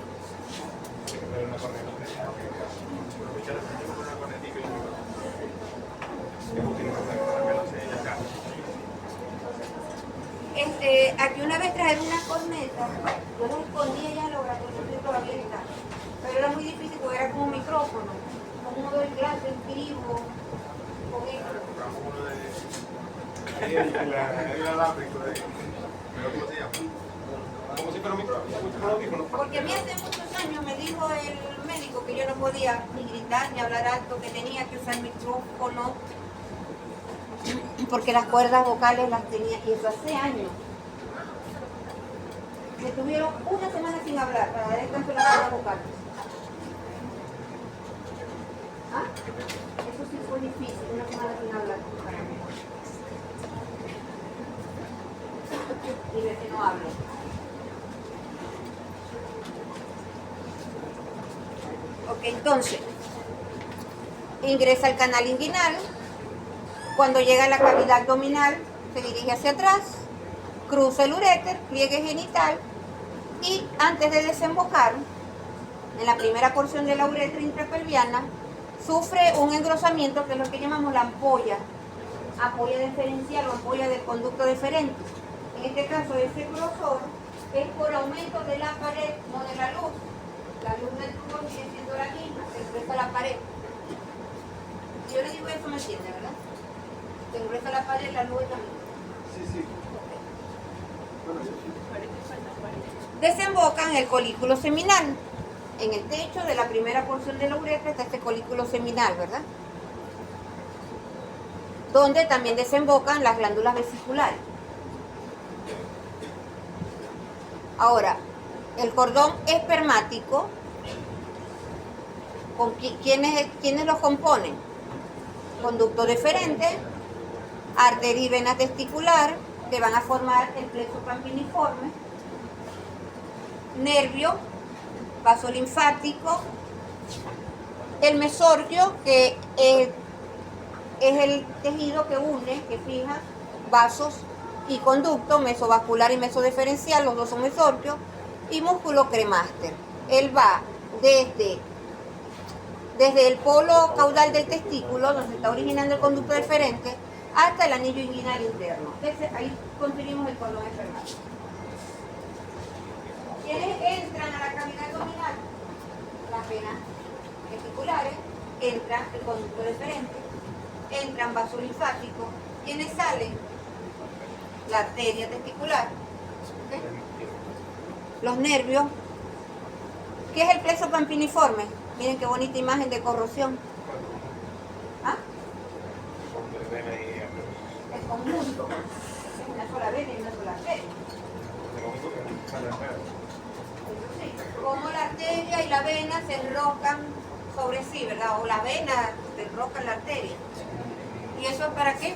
Aquí una vez trajeron una corneta, yo la escondía ya en los laboratorios todavía está, pero era muy difícil porque era como un micrófono, como uno del clase, escribo, con esto. Como si fuera un micrófono. Porque a mí hace muchos años me dijo el médico que yo no podía ni gritar ni hablar alto, que tenía que usar micrófono, porque las cuerdas vocales las tenía, y eso hace años. Me tuvieron una semana sin hablar para dar descanso a las cuerdas vocales. ¿Ah? Eso sí fue difícil, una semana sin hablar para mí. Y ver que no hablo. Ok, entonces, ingresa al canal inguinal. Cuando llega a la cavidad abdominal, se dirige hacia atrás, cruza el uréter, pliegue genital, y antes de desembocar, en la primera porción de la uretra intrapelviana, sufre un engrosamiento que es lo que llamamos la ampolla deferencial o ampolla del conducto deferente. En este caso, ese grosor es por aumento de la pared, no de la luz. La luz del tubo sigue siendo la misma, se engresa la pared. Si yo le digo eso, me entiende, ¿verdad? Se engresa la pared, la luz es la misma. Sí, sí. Bueno, sí. Desemboca en el colículo seminal. En el techo de la primera porción de la uretra está este colículo seminal, ¿verdad? Donde también desembocan las glándulas vesiculares. Ahora, el cordón espermático, ¿quiénes lo componen? Conducto deferente, arteria y vena testicular, que van a formar el plexo pampiniforme, nervio, vaso linfático, el mesorquio, que es el tejido que une, que fija vasos y conducto, mesovascular y mesodeferencial, los dos son mesorquios, y músculo cremaster. Él va desde el polo caudal del testículo, donde se está originando el conducto deferente, hasta el anillo inguinal interno. Entonces, ahí conseguimos el cordón espermático. ¿Quiénes entran a la cavidad abdominal? Las venas testiculares, entra el conducto deferente, entran vasos linfáticos. ¿Quiénes salen? La arteria testicular, ¿okay? Los nervios. ¿Qué es el plexo pampiniforme? Miren qué bonita imagen de corrosión. ¿Ah? El conjunto. Es una sola vena y una sola arteria. Como la arteria y la vena se enroscan sobre sí, ¿verdad? O la vena se enrosca en la arteria. ¿Y eso es para qué?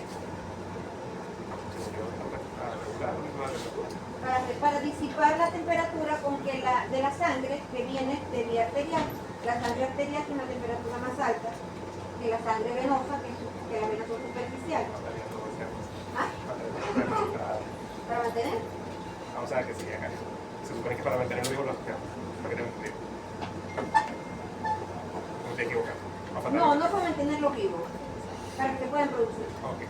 Para disipar la temperatura con que de la sangre que viene de vía arterial. La sangre arterial tiene una temperatura más alta que la sangre venosa, que las venas son superficiales. ¿Ah? ¿Para mantener? O sea, que sí, acá. Se supone que para mantener vivo los para que tengan un frío. No te equivocas. No, no para mantenerlo vivo, para que se puedan producir. Okay.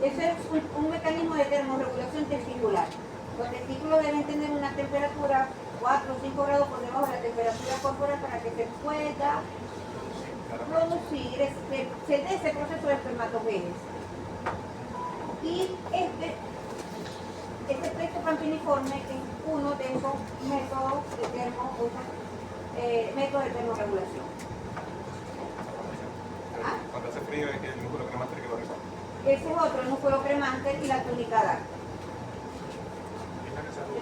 Ese es un mecanismo de termorregulación testicular. Los testículos deben tener una temperatura 4 o 5 grados por debajo de la temperatura corporal para que se pueda producir, se dé ese proceso de espermatogénesis. Y este plexo pampiniforme es uno de esos métodos de termorregulación. ¿Ah? Cuando hace frío es que el músculo cremaster que lo recoge. Ese es otro, el músculo cremaster y la túnica dark.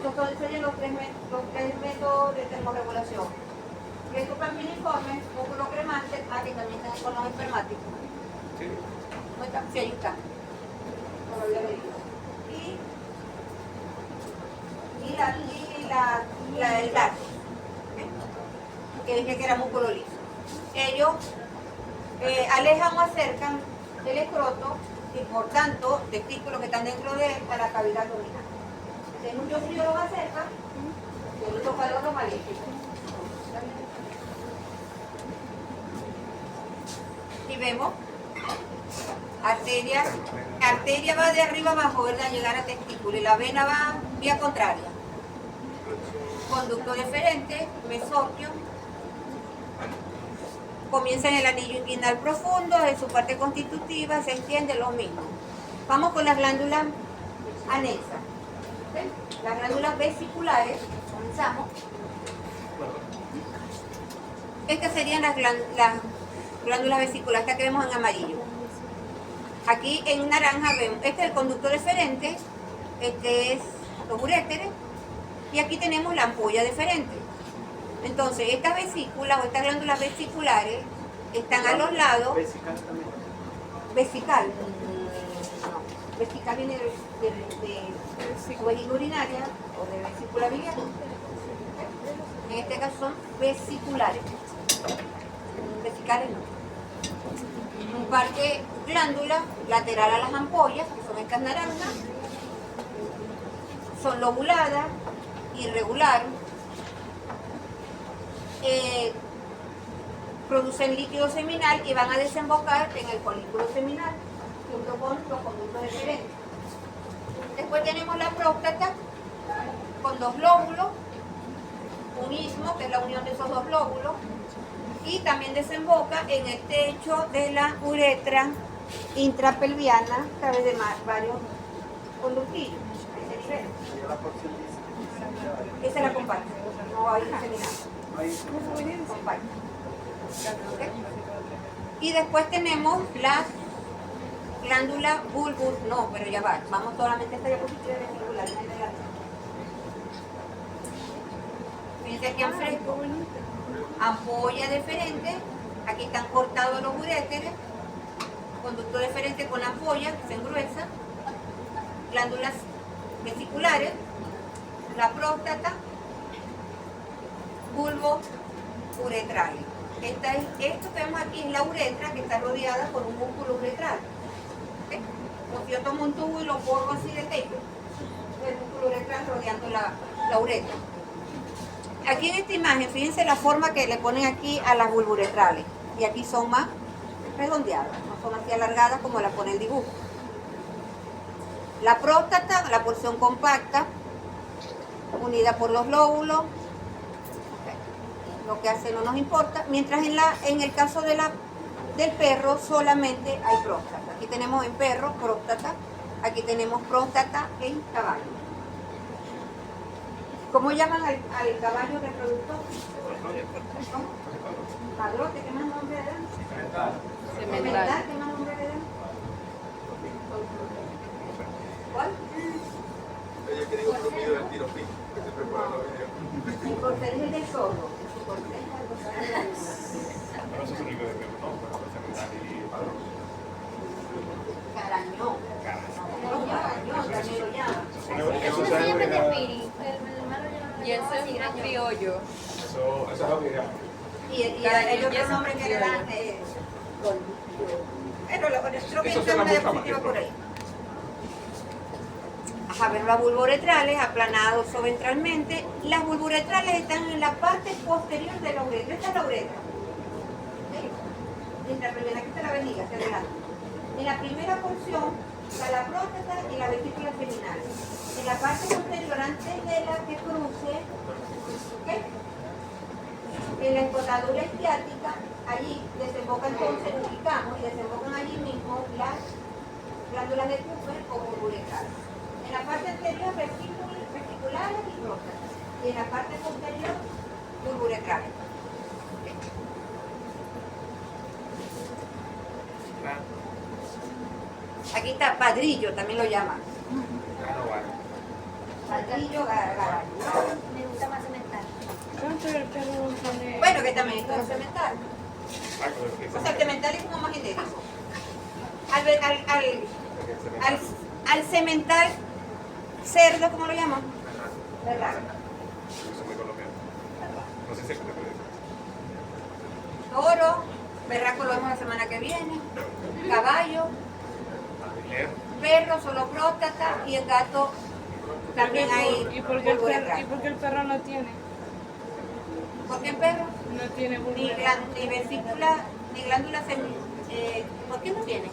Estos serían los tres métodos de termorregulación. Plexo pampiniforme, músculo cremaster, que también está en el cordón espermático. Sí. ¿No está? Sí, ahí está. No lo había leído. El dark, que dije que era músculo liso. Ellos alejan o acercan el escroto y por tanto testículos que están dentro de él a la cavidad abdominal. Si hay mucho frío los acerca, si hay mucho calor los aleja. Y vemos arteria va de arriba abajo, ¿verdad? Llegar a testículo y la vena va vía contraria. Conducto deferente, mesorquio. Comienza en el anillo inguinal profundo, en su parte constitutiva se extiende lo mismo. Vamos con las glándulas anexas. ¿Okay? Las glándulas vesiculares, comenzamos. Estas serían las glándulas vesiculares, estas que vemos en amarillo. Aquí en naranja vemos, este es el conducto deferente, este es los uréteres, y aquí tenemos la ampolla deferente. Entonces, estas vesículas o estas glándulas vesiculares están a los lados. Vesical también. Vesical. No. Vesical viene de vejiga urinaria o de vesícula biliar. En este caso son vesiculares. Vesicales no. Un par de glándulas lateral a las ampollas, que son estas naranjas, son lobuladas, irregular, producen líquido seminal y van a desembocar en el folículo seminal junto con los conductos deferentes. Después tenemos la próstata con dos lóbulos, un istmo, que es la unión de esos dos lóbulos, y también desemboca en el techo de la uretra intrapelviana a través de varios conductillos. A ese nivel. Sería la porción dice. Esa es la compacta, no hay seminal. Ahí Compacta. ¿Ok? Y después tenemos las glándulas bulbus, no, pero ya va, vamos solamente a esta diapositiva vesicular. Fíjense aquí en fresco, ampolla deferente, aquí están cortados los uréteres, conducto deferente con ampolla que se engruesa, glándulas vesiculares, la próstata, bulbo uretral. Esto que vemos aquí es la uretra, que está rodeada por un músculo uretral. ¿Okay? Entonces yo tomo un tubo y lo forro así de techo, el músculo uretral rodeando la uretra. Aquí en esta imagen, fíjense la forma que le ponen aquí a las bulburetrales. Y aquí son más redondeadas, no son así alargadas como la pone el dibujo. La próstata, la porción compacta, unida por los lóbulos. Okay. Lo que hace no nos importa. Mientras en el caso del perro solamente hay próstata. Aquí tenemos en perro próstata, aquí tenemos próstata en caballo. ¿Cómo llaman al caballo reproductor? ¿Cómo? Padrote, ¿qué más nombre le dan? Semental, ¿qué más nombre le dan? ¿Cuál? Ella que digo promedio del tiro fijo, que se prepara la video. El corcel es el del zorro. El corcel es el corcel. No, eso es un libro de perro, ¿no? Pero semental y padrón. Carañón. Carañón, también lo llaman. Eso se agrega. Y eso es un criollo. Eso es lo que llaman. Y el otro nombre que le dan es... Pero creo que Eso está suena una mucho diapositiva más por ahí. Ajá, ver las bulboretrales aplanados o ventralmente. Las bulboretrales están en la parte posterior de la uretra. Esta es la uretra. ¿Sí? Aquí está la vejiga, hacia adelante. En la primera porción está la próstata y la vesícula seminal. En la parte posterior, antes de la que cruce, ¿okay? En la escotadura isquiática, allí desemboca entonces, ubicamos y desembocan allí mismo las glándulas de Cooper o bulboretrales. En la parte anterior, vesiculares y próstata. Y en la parte posterior, bulboretrales. Aquí está padrillo, también lo llaman. Padrillo, gargallo. Me gusta más cemental. ¿Cuánto el perro no tiene? Bueno, que también es todo semental. O sea, el semental es como más genérico. Al semental cerdo, ¿cómo lo llaman? ¿Verdad? Eso es muy colombiano. No sé si se puede decir. Toro, berraco lo vemos la semana que viene. Caballo, perro, solo próstata y el gato también hay ¿Y por qué bulboretral. el perro no tiene? ¿Por qué el perro? No tiene Ni bulboretral. ni vesícula, ni glándula ¿por qué no tiene?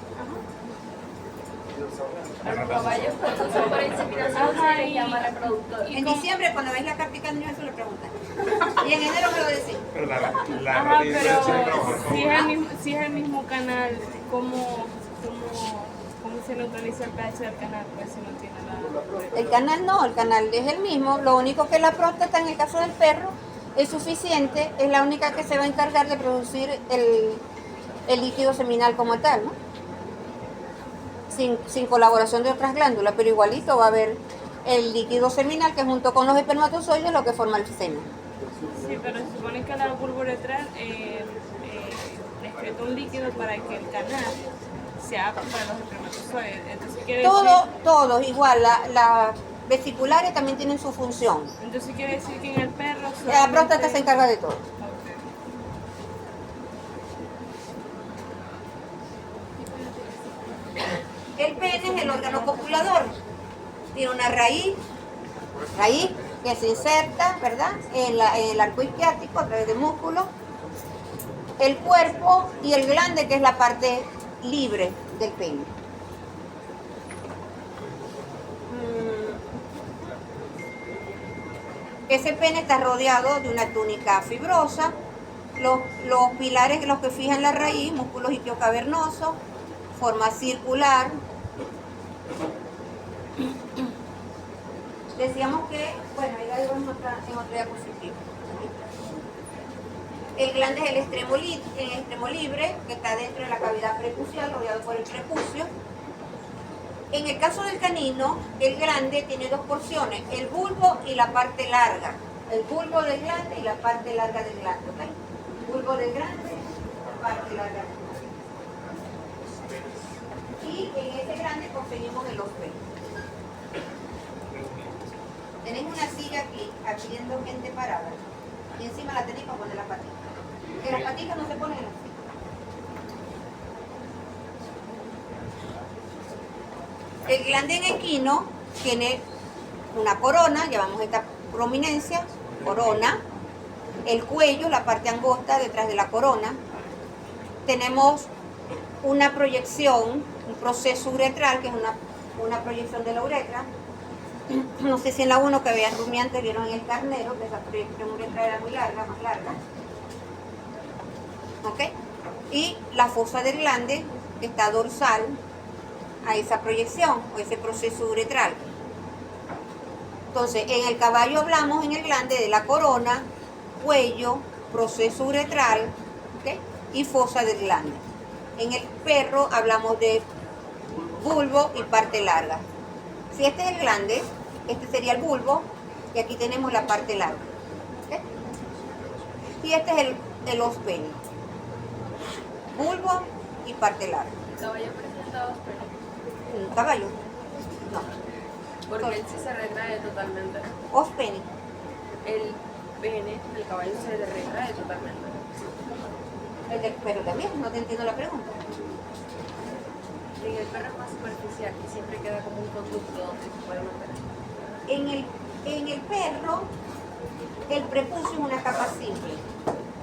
A los caballos cuando son por inseminación se les llama reproductor. En diciembre, cuando ves la cartica niño, eso le preguntan. Y en enero me lo decís. Pero la Ajá, rodilla pero se trabaja si es el mismo canal, ¿cómo se neutraliza el pH del canal? Pues si no tiene la... El canal no, el canal es el mismo. Lo único que la próstata, en el caso del perro, es suficiente. Es la única que se va a encargar de producir el líquido seminal como tal, ¿no? Sin colaboración de otras glándulas, pero igualito va a haber el líquido seminal que junto con los espermatozoides lo que forma el semen. Sí, pero se supone que la bulboretral excreta un líquido para que el canal sea apto para los espermatozoides. Entonces quiere Todos igual, las vesiculares también tienen su función. Entonces quiere decir que en el perro La próstata se encarga de todo. El pene es el órgano copulador. Tiene una raíz que se inserta, ¿verdad?, en el arco isquiático a través del músculo, el cuerpo y el glande, que es la parte libre del pene. Ese pene está rodeado de una túnica fibrosa. Los pilares, los que fijan la raíz, músculos isquiocavernosos, forma circular. Decíamos que, bueno, ahí la vemos en otra diapositiva. El glande es el extremo libre, que está dentro de la cavidad prepucial, rodeado por el prepucio. En el caso del canino, el glande tiene dos porciones, el bulbo y la parte larga. El bulbo del glande y la parte larga del glande, ¿ok? Bulbo del glande, parte larga del glande. Y en ese glande conseguimos el ospe. Tenéis una silla aquí viendo gente parada. Y encima la tenéis para poner las patitas. Que las patitas no se ponen así. El glande en equino tiene una corona, llamamos esta prominencia, corona. El cuello, la parte angosta detrás de la corona. Tenemos una proyección, un proceso uretral, que es una proyección de la uretra. No sé si en la 1 que veían rumiantes vieron en el carnero, que esa proyección uretral era muy larga, más larga. ¿Ok? Y la fosa del glande, que está dorsal a esa proyección o ese proceso uretral. Entonces, en el caballo hablamos en el glande de la corona, cuello, proceso uretral, ¿okay?, y fosa del glande. En el perro hablamos de bulbo y parte larga. Si este es el glande, este sería el bulbo y aquí tenemos la parte larga. ¿Okay? Y este es el ospene. Bulbo y parte larga. ¿El caballo presenta dos penes? ¿Un caballo? No. Porque él sí se retrae totalmente. Ospene. El pene del caballo se retrae totalmente. Pero también no te entiendo la pregunta. En el perro es más superficial y siempre queda como un conducto donde se puede mantener. En el perro, el prepucio es una capa simple.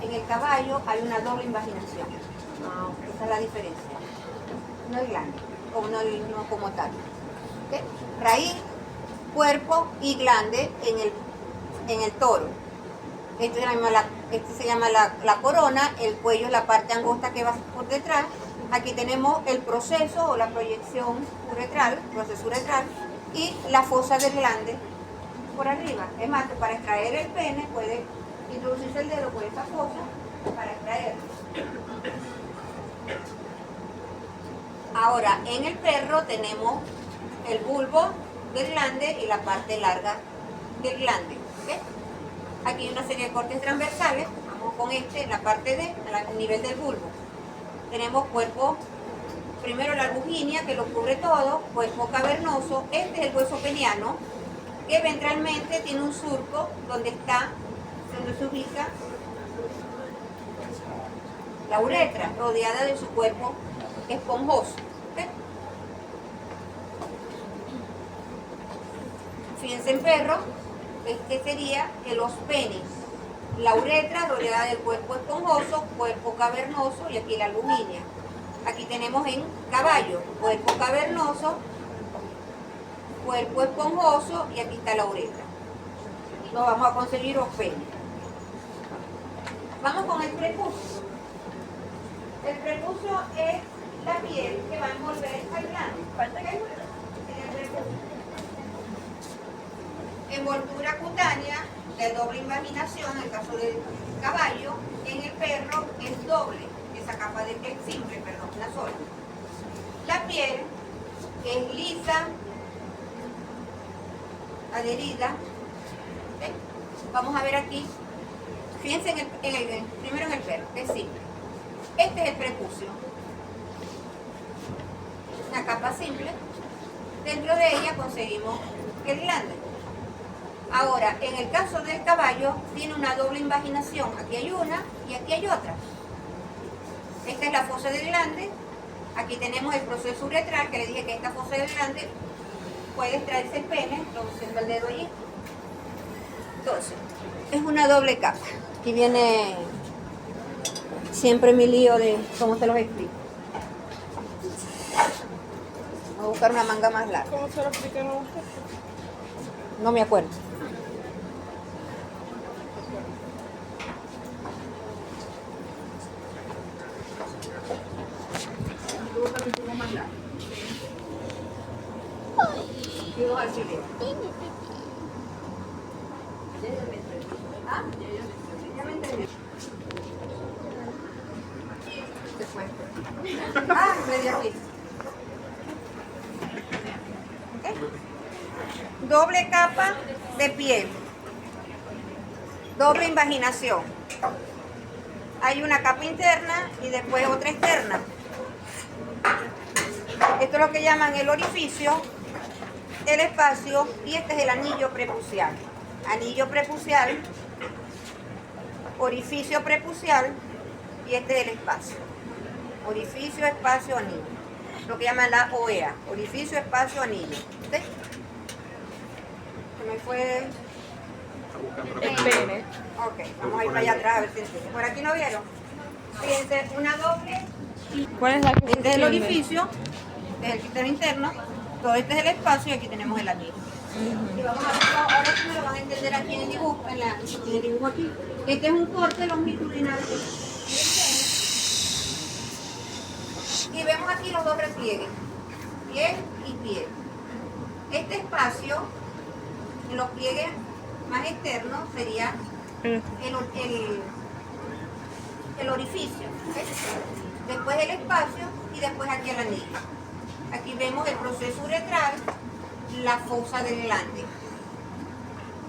En el caballo hay una doble invaginación. Esa es la diferencia. No es glande, no como tal. ¿Okay? Raíz, cuerpo y glande en el toro. Este se llama la corona, el cuello es la parte angosta que va por detrás. Aquí tenemos el proceso o la proyección uretral, proceso uretral, y la fosa del glande por arriba. Es más, para extraer el pene puede introducirse el dedo por esta fosa para extraerlo. Ahora, en el perro tenemos el bulbo del glande y la parte larga del glande. ¿Okay? Aquí hay una serie de cortes transversales. Vamos con la parte D, al nivel del bulbo. Tenemos cuerpo, primero la albuginia, que lo cubre todo, cuerpo cavernoso. Este es el hueso peniano, que ventralmente tiene un surco donde se ubica la uretra, rodeada de su cuerpo esponjoso. ¿Okay? Fíjense en perro, este sería el ospene. La uretra rodeada del cuerpo esponjoso, cuerpo cavernoso y aquí la albuminia. Aquí tenemos en caballo, cuerpo cavernoso, cuerpo esponjoso y aquí está la uretra. Nos vamos a conseguir ospene. Vamos con el prepucio. El prepucio es la piel que va a envolver al glande. ¿Okay? Envoltura cutánea de doble invaginación, en el caso del caballo. En el perro es doble, esa capa de piel simple, perdón, una sola. La piel es lisa, adherida. ¿Okay? Vamos a ver aquí, fíjense primero en el perro, que es simple. Este es el prepucio, una capa simple. Dentro de ella conseguimos el glande. Ahora, en el caso del caballo, tiene una doble invaginación. Aquí hay una y aquí hay otra. Esta es la fosa del glande. Aquí tenemos el proceso uretral, que le dije que esta fosa del glande puede extraerse el pene, introduciendo el dedo allí. Entonces, es una doble capa. Aquí viene siempre mi lío de cómo se los explico. Voy a buscar una manga más larga. ¿Cómo se lo explican a usted? No me acuerdo. ¿Ah? Ya me entendí. Se fue. Ah, media aquí. ¿Ok? Doble capa de piel. Doble invaginación. Hay una capa interna y después otra externa. Esto es lo que llaman el orificio, el espacio, y este es el anillo prepucial. Anillo prepucial, orificio prepucial, y este es el espacio. Orificio, espacio, anillo. Lo que llaman la OEA. Orificio, espacio, anillo. ¿Sí? Se me fue. El pene. Ok, vamos a ir para allá atrás a ver si entienden. Por aquí no vieron. Fíjense, una doble. ¿Cuál es la que Este es el entiende? orificio, este es el sistema interno, todo este es el espacio y aquí tenemos el anillo. Y vamos a verlo, ahora sí me lo van a entender aquí en el dibujo, en el dibujo aquí. Este es un corte longitudinal del pene. Y vemos aquí los dos repliegues, piel y piel. Este espacio, en los pliegues más externos, sería el orificio. ¿Okay? Después el espacio y después aquí el anillo. Aquí vemos el proceso uretral, la fosa del glande,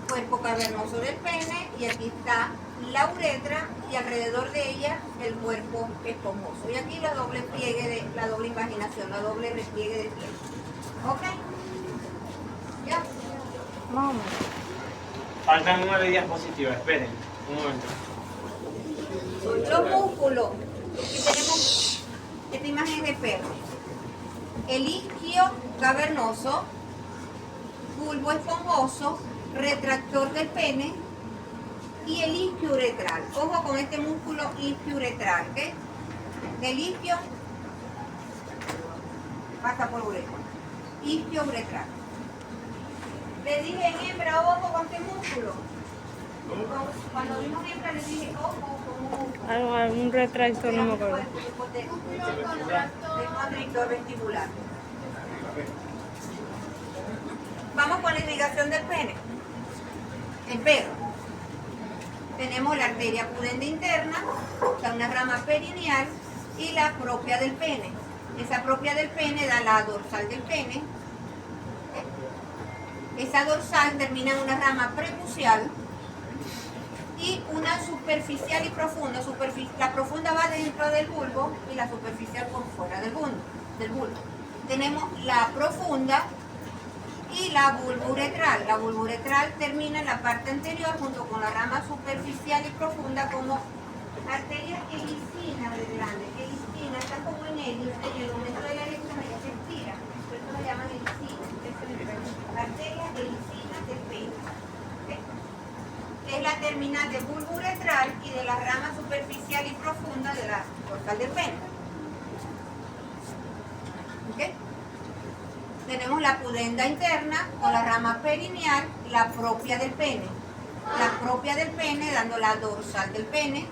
cuerpo cavernoso del pene, y aquí está la uretra y alrededor de ella el cuerpo esponjoso. Y aquí la doble pliegue la doble invaginación, la doble repliegue de piel. ¿Ok? ¿Ya? Más o menos. Faltan una diapositiva, esperen un momento. Los músculos. Aquí tenemos esta imagen de perro. El isquio cavernoso, bulbo esponjoso, retractor del pene y el isquio uretral. Ojo con este músculo isquio uretral, ¿ok? Del isquio pasa por uretra. Isquio uretral. Le dije en hembra, ojo con este músculo. Cuando vimos hembra le dije ojo con músculo. Un retractor, no me acuerdo. El constrictor vestibular. Vamos con la irrigación del pene. El perro. Tenemos la arteria pudenda interna, está una rama perineal y la propia del pene. Esa propia del pene da la dorsal del pene. Esa dorsal termina en una rama prepucial y una superficial y profunda. La profunda va dentro del bulbo y la superficial por fuera del bulbo. Tenemos la profunda y la vulvuretral. La vulvuretral termina en la parte anterior junto con la rama superficial y profunda como arterias elicinas del glande. Elicinas están como en hélice y en el momento de la erección ella se estira. Por eso le llaman elicinas. Arterias elicinas del pene. Es la terminal de bulbo uretral y de la rama superficial y profunda de la dorsal del pene. ¿Okay? Tenemos la pudenda interna con la rama perineal, la propia del pene. La propia del pene dando la dorsal del pene,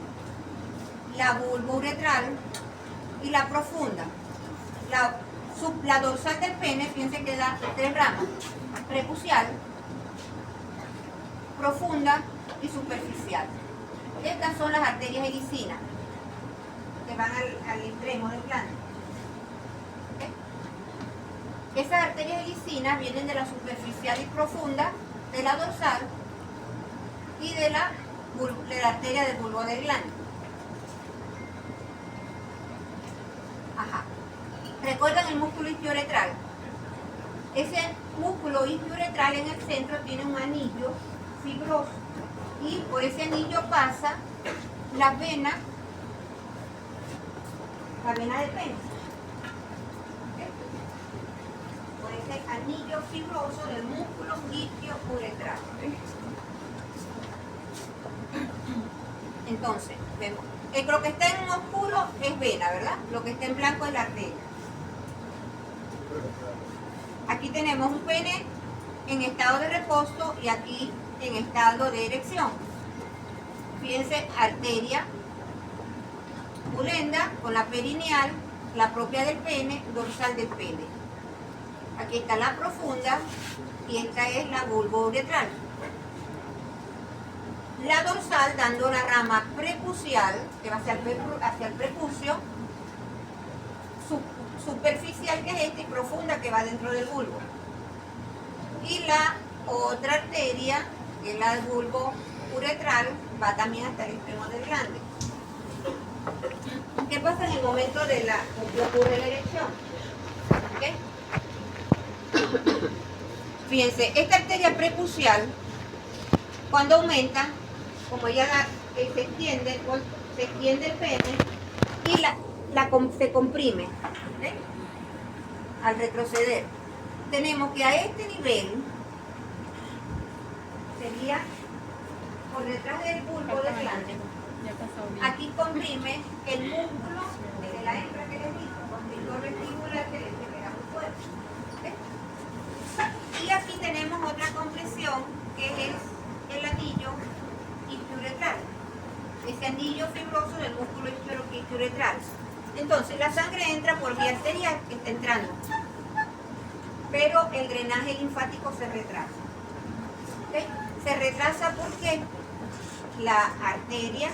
la bulbo uretral y la profunda. La dorsal del pene, fíjense que da 3 ramas: prepucial, profunda y superficial. Estas son las arterias elicinas que van al extremo del glande. ¿Okay? Esas arterias elicinas vienen de la superficial y profunda, de la dorsal y de la arteria del bulbo del glande. Ajá. ¿Recuerdan el músculo isquiouretral? Ese músculo isquiouretral en el centro tiene un anillo fibroso y por ese anillo pasa la vena del pene. ¿Okay? Por ese anillo fibroso del músculo isquiouretral. Entonces, vemos. Lo que está en oscuro es vena, ¿verdad? Lo que está en blanco es la arteria. Aquí tenemos un pene en estado de reposo y aquí en estado de erección. Fíjense, arteria pudenda con la perineal, la propia del pene, dorsal del pene. Aquí está la profunda y esta es la vulvouretral. La dorsal dando la rama prepucial, que va hacia el prepucio, superficial que es esta y profunda que va dentro del bulbo. Y la otra arteria, que es la vulvouretral, va también hasta el extremo del glande. ¿Qué pasa en el momento de que ocurre la erección? ¿Okay? Fíjense, esta arteria prepucial, cuando aumenta, como ella se extiende el pene y se comprime, ¿okay? Al retroceder. Tenemos que a este nivel sería por detrás del bulbo del glande. Aquí comprime el músculo de la hembra que les digo, constrictor vestibular que les queda muy fuerte. ¿Okay? Y aquí tenemos otra compresión que es el anillo isquioretral, ese anillo fibroso del músculo isquioretral. Entonces la sangre entra por vía arterial, que está entrando, pero el drenaje linfático se retrasa. ¿Okay? Se retrasa porque la arteria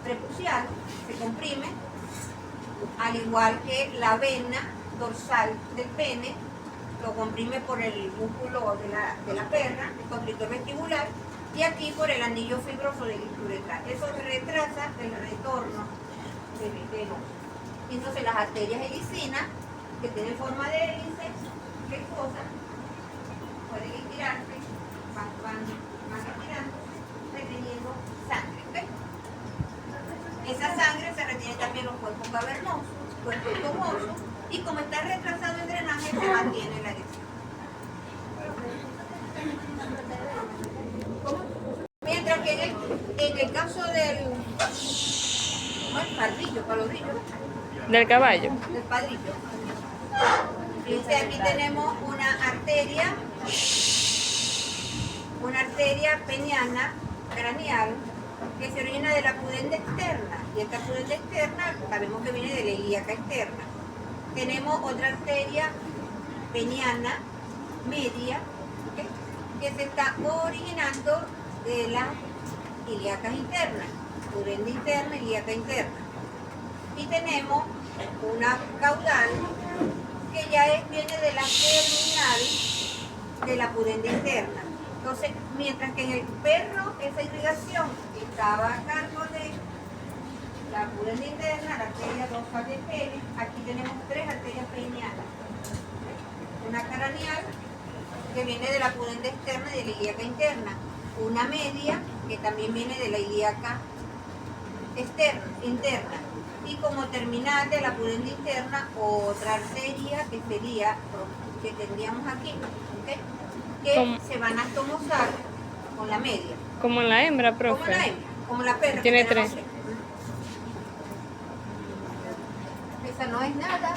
prepucial se comprime, al igual que la vena dorsal del pene lo comprime por el músculo de la perna, el constrictor vestibular, y aquí por el anillo fibroso del isquioretral. Eso retrasa el retorno del venoso. Entonces las arterias helicinas, que tienen forma de hélice, flexiosas, pueden estirarse, van estirando, reteniendo sangre. ¿Okay? Esa sangre se retiene también en los cuerpos cavernosos, cuerpos esponjosos, y como está retrasado el drenaje, se mantiene la erección. Mientras que en el caso del padrillo, Del caballo. del padrillo, fíjense, aquí tenemos una arteria peniana, craneal, que se origina de la pudenda externa, y esta pudenda externa sabemos que viene de la ilíaca externa. Tenemos otra arteria peniana media, ¿okay? Que se está originando de las ilíacas internas, pudenda interna, ilíaca interna. Y tenemos una caudal que ya viene de la terminal de la pudenda interna. Entonces, mientras que en el perro esa irrigación estaba a cargo de la pudenda interna, la arteria dorsal del pene, aquí tenemos tres arterias penianas. Una craneal, que viene de la pudenda externa y de la ilíaca interna. Una media, que también viene de la ilíaca interna. Y como terminal de la pudenda interna, otra arteria que sería, que tendríamos aquí, ¿okay? Que se van a tomosar con la media. Como la hembra, Como la profe. hembra, como la perra. Tiene que tenemos tres. Esa no es nada.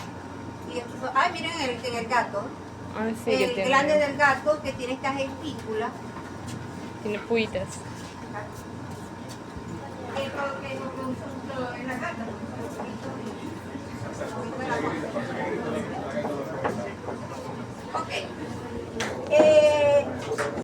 Y esto, miren en el gato. Ah, sí, que El tiene. glande del gato que tiene estas espículas. Tiene puitas. En la gata. Ok.